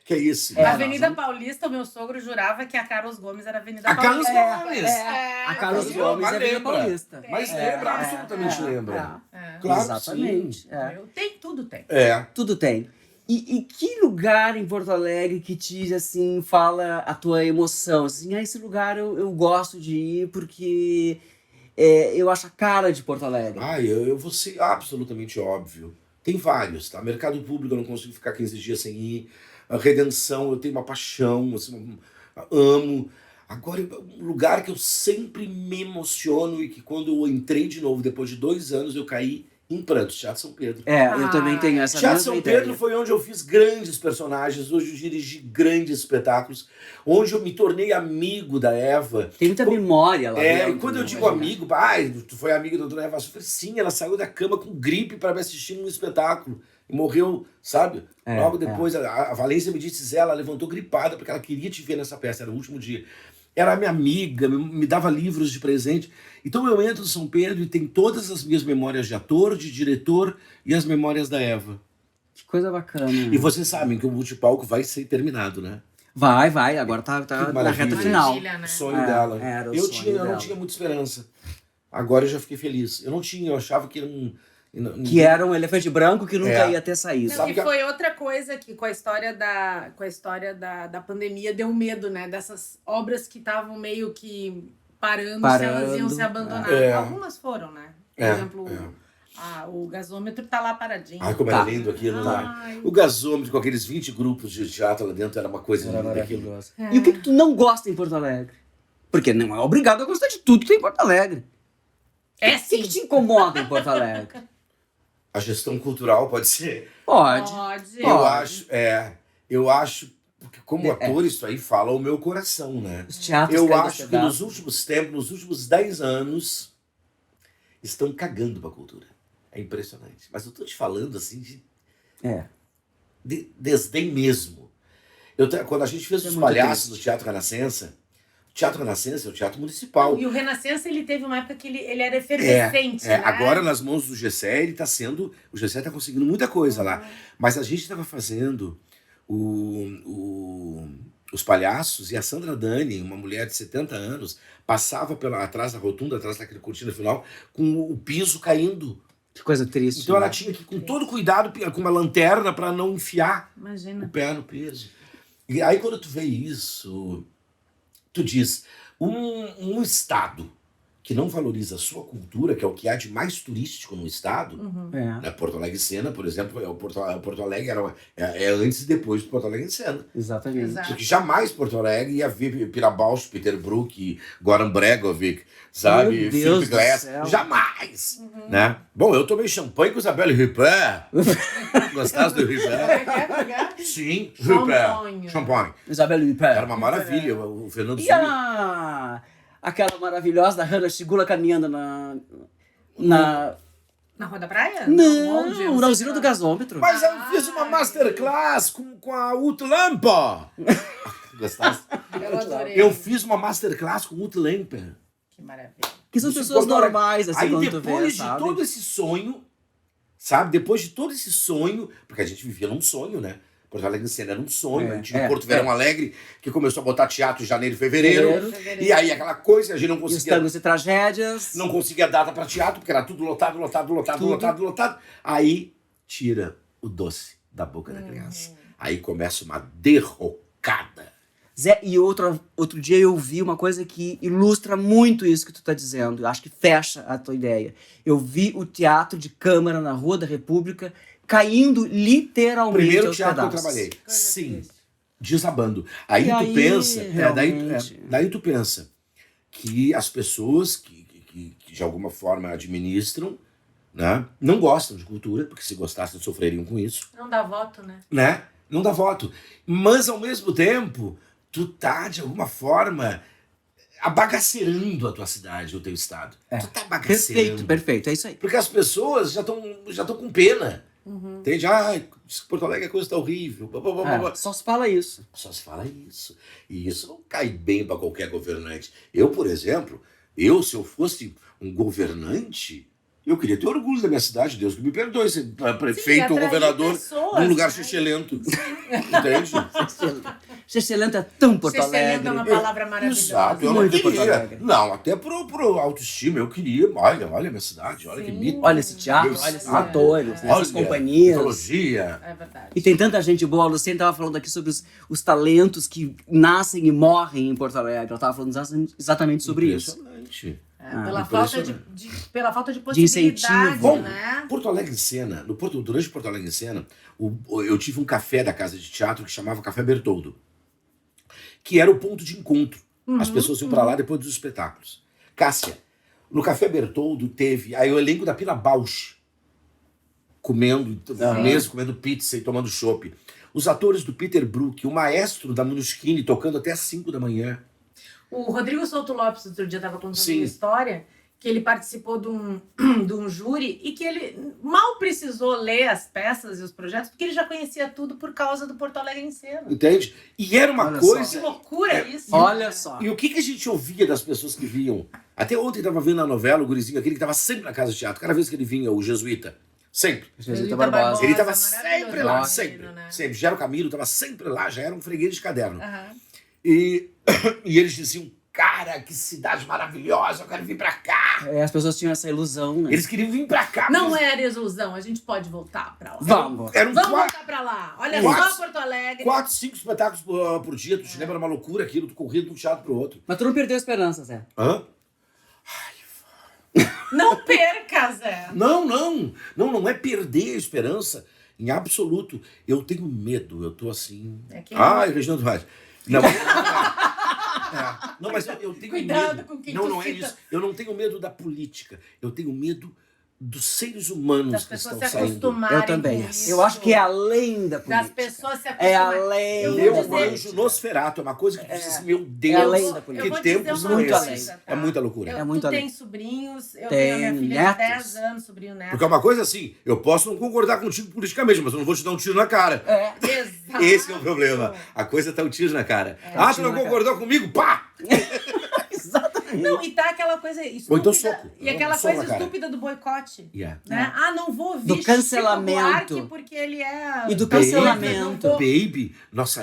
Que é isso? A Avenida Paulista, o meu sogro jurava que a Carlos Gomes era a Avenida Carlos Paulista. Gomes! A Carlos Gomes é a Avenida Paulista. Mas lembra, absolutamente lembra. Claro, exatamente. Tem, tudo tem. Tudo tem. E que lugar em Porto Alegre que te, assim, fala a tua emoção? Assim, esse lugar eu gosto de ir porque eu acho a cara de Porto Alegre. Eu vou ser absolutamente óbvio. Tem vários, tá? Mercado Público eu não consigo ficar 15 dias sem ir. A Redenção, eu tenho uma paixão, assim, amo. Agora, um lugar que eu sempre me emociono e que quando eu entrei de novo, depois de 2 anos, eu caí em prantos, Teatro São Pedro. Eu também tenho essa Teatro mesma São ideia. Pedro foi onde eu fiz grandes personagens, onde eu dirigi grandes espetáculos, onde eu me tornei amigo da Eva. Tem muita memória lá dentro. E quando eu digo amigo, tu foi amigo da dona Eva? Eu falei, sim, ela saiu da cama com gripe para me assistir num espetáculo. E morreu, sabe? Logo depois, a Valência me disse, Zé, ela levantou gripada porque ela queria te ver nessa peça, era o último dia. Era minha amiga, me dava livros de presente. Então eu entro no São Pedro e tem todas as minhas memórias de ator, de diretor e as memórias da Eva. Que coisa bacana. E vocês sabem que o multipalco vai ser terminado, né? Vai. Agora tá na reta final. O sonho dela. Eu não tinha muita esperança. Agora eu já fiquei feliz. Eu achava que que era um elefante branco que nunca ia ter saído. E foi outra coisa que com a história da pandemia deu medo, né? Dessas obras que estavam meio que parando, se elas iam se abandonar. Algumas foram, né? Por exemplo, o gasômetro tá lá paradinho. Como era lindo aquilo, né? O gasômetro com aqueles 20 grupos de teatro lá dentro era uma coisa linda aquilo. E o que tu não gosta em Porto Alegre? Porque não é obrigado a gostar de tudo que tem em Porto Alegre. Sim. O que te incomoda em Porto Alegre? A gestão cultural pode ser? Pode. Eu acho, porque como ator isso aí fala o meu coração, né? Os teatros eu acho que nos últimos tempos, nos últimos 10 anos, estão cagando pra cultura. É impressionante. Mas eu tô te falando assim de desdém mesmo. Quando a gente fez os palhaços do Teatro Renascença, o Teatro Renascença é o teatro municipal. E o Renascença, ele teve uma época que ele era efervescente, né? Agora, nas mãos do Gessé, o Gessé tá conseguindo muita coisa lá. Mas a gente estava fazendo os palhaços e a Sandra Dani, uma mulher de 70 anos, passava atrás da rotunda, atrás daquele cortina final, com o piso caindo. Que coisa triste. Então ela tinha que ir com todo cuidado, com uma lanterna, para não enfiar o pé no piso. E aí, quando tu vê isso... Tu diz, um estado que não valoriza a sua cultura, que é o que há de mais turístico no estado, né? Porto Alegre Sena, por exemplo, Porto Alegre é antes e depois do Porto Alegre Sena. Exatamente. Porque jamais Porto Alegre ia ver Pirabaus, Peter Brook, Goran Bregovic, sabe? Philip Glass. Jamais! Né? Bom, eu tomei champanhe com Isabelle Huppert. Gostaste do Huppert? Sim, Huppert. Champanhe. Isabelle Huppert. Era uma maravilha. O Fernando E aquela maravilhosa da Hannah Shigula caminhando na Rua da Praia? Não, na usina do gasômetro. Mas eu fiz uma masterclass com a Ute Lamper. Gostaste? Eu adorei. Eu fiz uma masterclass com o Ute Lamper. Que maravilha. Que são pessoas normais, assim, quando tu vê, depois de sabe? todo esse sonho, sabe? Depois de todo esse sonho, porque a gente vivia num sonho, né? Porto Alegre Sena era um sonho, a gente tinha o Porto Verão Alegre, que começou a botar teatro em janeiro e fevereiro. E aí aquela coisa, a gente não conseguia... Estamos e tragédias. Não conseguia data para teatro, porque era tudo lotado. Aí tira o doce da boca da criança. Aí começa uma derrocada. Zé, e outro dia eu vi uma coisa que ilustra muito isso que tu tá dizendo. Eu acho que fecha a tua ideia. Eu vi o Teatro de Câmara na Rua da República caindo literalmente Primeiro aos teatro que eu pedaços. trabalhei. Coisa Sim. triste. Desabando. Aí E tu aí, pensa, realmente? daí tu pensa que as pessoas que de alguma forma administram, né, não gostam de cultura, porque se gostassem sofreriam com isso, Não dá voto, né? né? Não dá voto. Mas ao mesmo tempo, tu tá de alguma forma abagacerando a tua cidade, o teu estado. Tu tá bagacerando. Perfeito, é isso aí. Porque as pessoas já estão com pena. Entende? Diz que Porto Alegre a coisa tá horrível. Blá, blá, blá, blá, blá. Só se fala isso. Só se fala isso. E isso não cai bem para qualquer governante. Eu, por exemplo, se eu fosse um governante, eu queria ter orgulho da minha cidade. Deus que me perdoe, ser prefeito ou atrair governador pessoas, num lugar né? xixelento. Entende? Excelente é tão Porto Excelente Alegre. é uma palavra maravilhosa. Exato, eu não Muito Porto queria. Alegre. Não, até pro autoestima, eu queria. Olha a minha cidade, olha que Sim. bonito. Olha esse teatro, Meu olha esses estado, atores, olha, essas companhias. mitologia. É verdade. E tem tanta gente boa. A Luciane estava falando aqui sobre os talentos que nascem e morrem em Porto Alegre. Ela estava falando exatamente sobre isso. Impressionante. Pela falta de De incentivo. possibilidade, né? Porto Alegre em Cena, durante Porto Alegre em Cena, eu tive um café da casa de teatro que chamava Café Bertoldo, que era o ponto de encontro. As pessoas iam para lá depois dos espetáculos. Cássia, no Café Bertoldo teve aí o elenco da Pina Bausch comendo pizza e tomando chopp. Os atores do Peter Brook, o maestro da Minuschini tocando até às 5 da manhã. O Rodrigo Souto Lopes, outro dia, estava contando Sim. uma história que ele participou de um júri e que ele mal precisou ler as peças e os projetos, porque ele já conhecia tudo por causa do Porto Alegre em Cena. Entende? E era uma Olha Que coisa... loucura isso! Olha né? só. E o que a gente ouvia das pessoas que vinham? Até ontem estava vendo a novela, o gurizinho aquele que estava sempre na casa de teatro. Cada vez que ele vinha, o jesuíta. Sempre. Jesuíta Barbosa. Ele estava maravilhoso, sempre lá, menino, sempre. né? Sempre. Já era o Camilo, estava sempre lá, já era um freguês de caderno. Aham. E eles diziam, cara, que cidade maravilhosa, eu quero vir pra cá. As pessoas tinham essa ilusão, né? Eles queriam vir pra cá. Não mas era ilusão, a gente pode voltar pra lá. Vamos. Eram Vamos quatro, voltar pra lá. Olha Quatro. só Porto Alegre. 5 espetáculos por dia. Tu te lembra, era uma loucura aquilo, tu corria de um teatro pro outro. Mas tu não perdeu a esperança, Zé. Hã? Não perca, Zé. Não é perder a esperança em absoluto. Eu tenho medo, eu tô assim... É que- Reginaldo Vaz. Não, não, mas eu tenho Cuidado medo. com quem Não, tu não é cita. isso. Eu não tenho medo da política. Eu tenho medo dos seres humanos Das que pessoas estão se saindo. acostumarem Eu também. com isso. Eu acho que é além da Das política. pessoas se É acostumarem. além Eu Eu vou dizer- anjo Nosferato, é uma coisa que tu diz, meu É Deus, além da Eu política. vou que dizer tempos uma são muito coisa, esses? tá? É muita loucura. É muito tu além. tem sobrinhos, eu Tem tenho a minha filha netos. de 10 anos, sobrinho neto. Porque é uma coisa assim, eu posso não concordar contigo politicamente, mas eu não vou te dar um tiro na cara. Exato. Esse é o problema. A coisa tá um tiro na cara. Tu tiro não na cara. concordou comigo? Pá! Exatamente. Não, e tá aquela coisa estúpida. Ou então soco. E aquela Soco na coisa cara. estúpida do boicote. Yeah. Né? Não vou ouvir Do Chico cancelamento. Buarque porque ele é... E do Baby, cancelamento. Baby, nós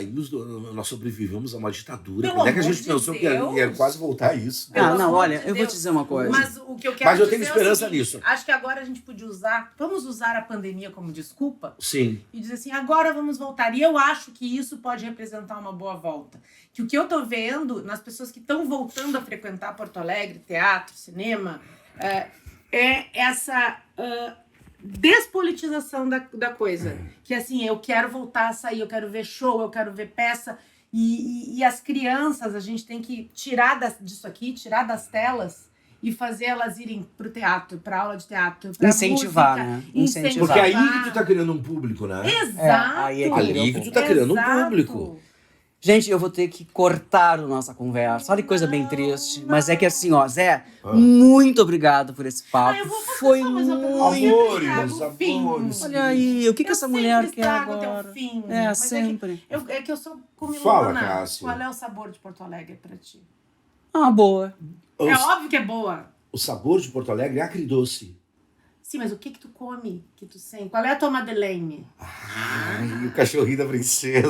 sobrevivemos a uma ditadura. Pelo Quando é que a amor gente de pensou que ia Deus. quase voltar a isso? Pelo Não, amor olha, de eu vou Deus. te dizer uma coisa. Mas o que eu quero Mas eu dizer tenho é o esperança seguinte, nisso. Acho que agora a gente podia usar... Vamos usar a pandemia como desculpa Sim. e dizer assim, agora vamos voltar. E eu acho que isso pode representar uma boa volta. Que o que eu tô vendo nas pessoas que estão voltando a frequentar Porto Alegre, teatro, cinema, é essa despolitização da coisa. Que assim, eu quero voltar a sair, eu quero ver show, eu quero ver peça. E as crianças, a gente tem que tirar disso aqui, tirar das telas e fazer elas irem pro teatro, pra aula de teatro, pra Incentivar, música, né? Incentivar. Porque aí que tu tá criando um público, né? Exato. aí é que Ali que tu tá criando um Exato. público. Gente, eu vou ter que cortar a nossa conversa. Olha que coisa bem triste. Mas é que assim, ó, Zé, muito obrigado por esse papo. Eu vou fazer Foi só mais uma muito. pergunta. Amores, Estraga o fim. amores. Olha aí, o que essa mulher quer estrago o teu agora? fim, É, mas sempre. É que eu sou comilona. Fala, Cássia. Qual é o sabor de Porto Alegre pra ti? Ah, boa. É óbvio que é boa. O sabor de Porto Alegre é agridoce. Sim, mas o que tu come, que tu sente? Qual é a tua Madeleine? Ai, o cachorrinho da princesa.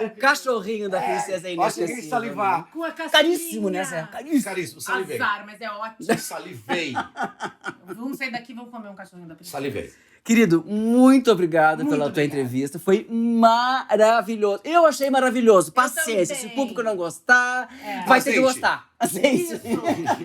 O cachorrinho da princesa é Nossa, inesquecível. quem salivar. Com a casquinha. Caríssimo, né, Zé? Caríssimo. Caríssimo, salivei. Azar, mas é ótimo. Salivei. Vamos sair daqui e vamos comer um cachorrinho da princesa. Salivei. Querido, muito obrigado Muito pela tua obrigada. entrevista. Foi maravilhoso. Eu achei maravilhoso. Paciência. também. Se o público não gostar, É. vai ter que Aceite. gostar. Aceite. Isso,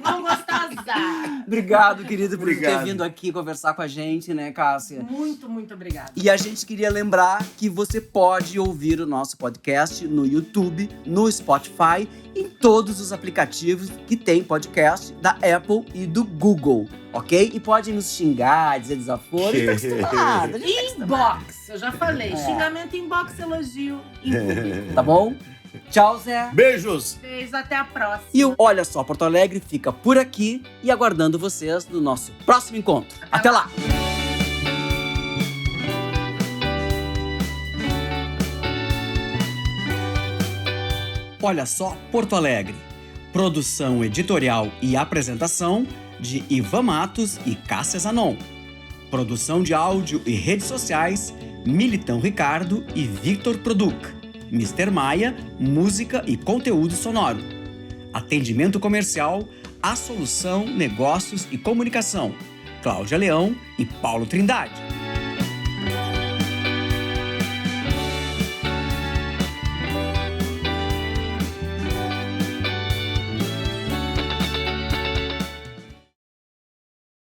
não gostar, azar. Obrigado, querido, por ter Obrigado. vindo aqui conversar com a gente, né, Cássia? Muito, muito obrigada. E a gente queria lembrar que você pode ouvir o nosso podcast no YouTube, no Spotify, em todos os aplicativos que tem podcast da Apple e do Google, ok? E pode nos xingar, dizer desaforo. A gente tá acostumado, a gente tá acostumado. Inbox, eu já falei. É. Xingamento inbox, elogio. Inbox. Tá bom? Tchau, Zé. Beijos! Beijo, até a próxima. E o Olha Só Porto Alegre fica por aqui e aguardando vocês no nosso próximo encontro. Até lá! Olha Só Porto Alegre. Produção editorial e apresentação de Ivan Matos e Cássia Zanon. Produção de áudio e redes sociais, Militão Ricardo e Victor Produc. Mr. Maia, música e conteúdo sonoro. Atendimento comercial, A Solução, Negócios e Comunicação. Cláudia Leão e Paulo Trindade.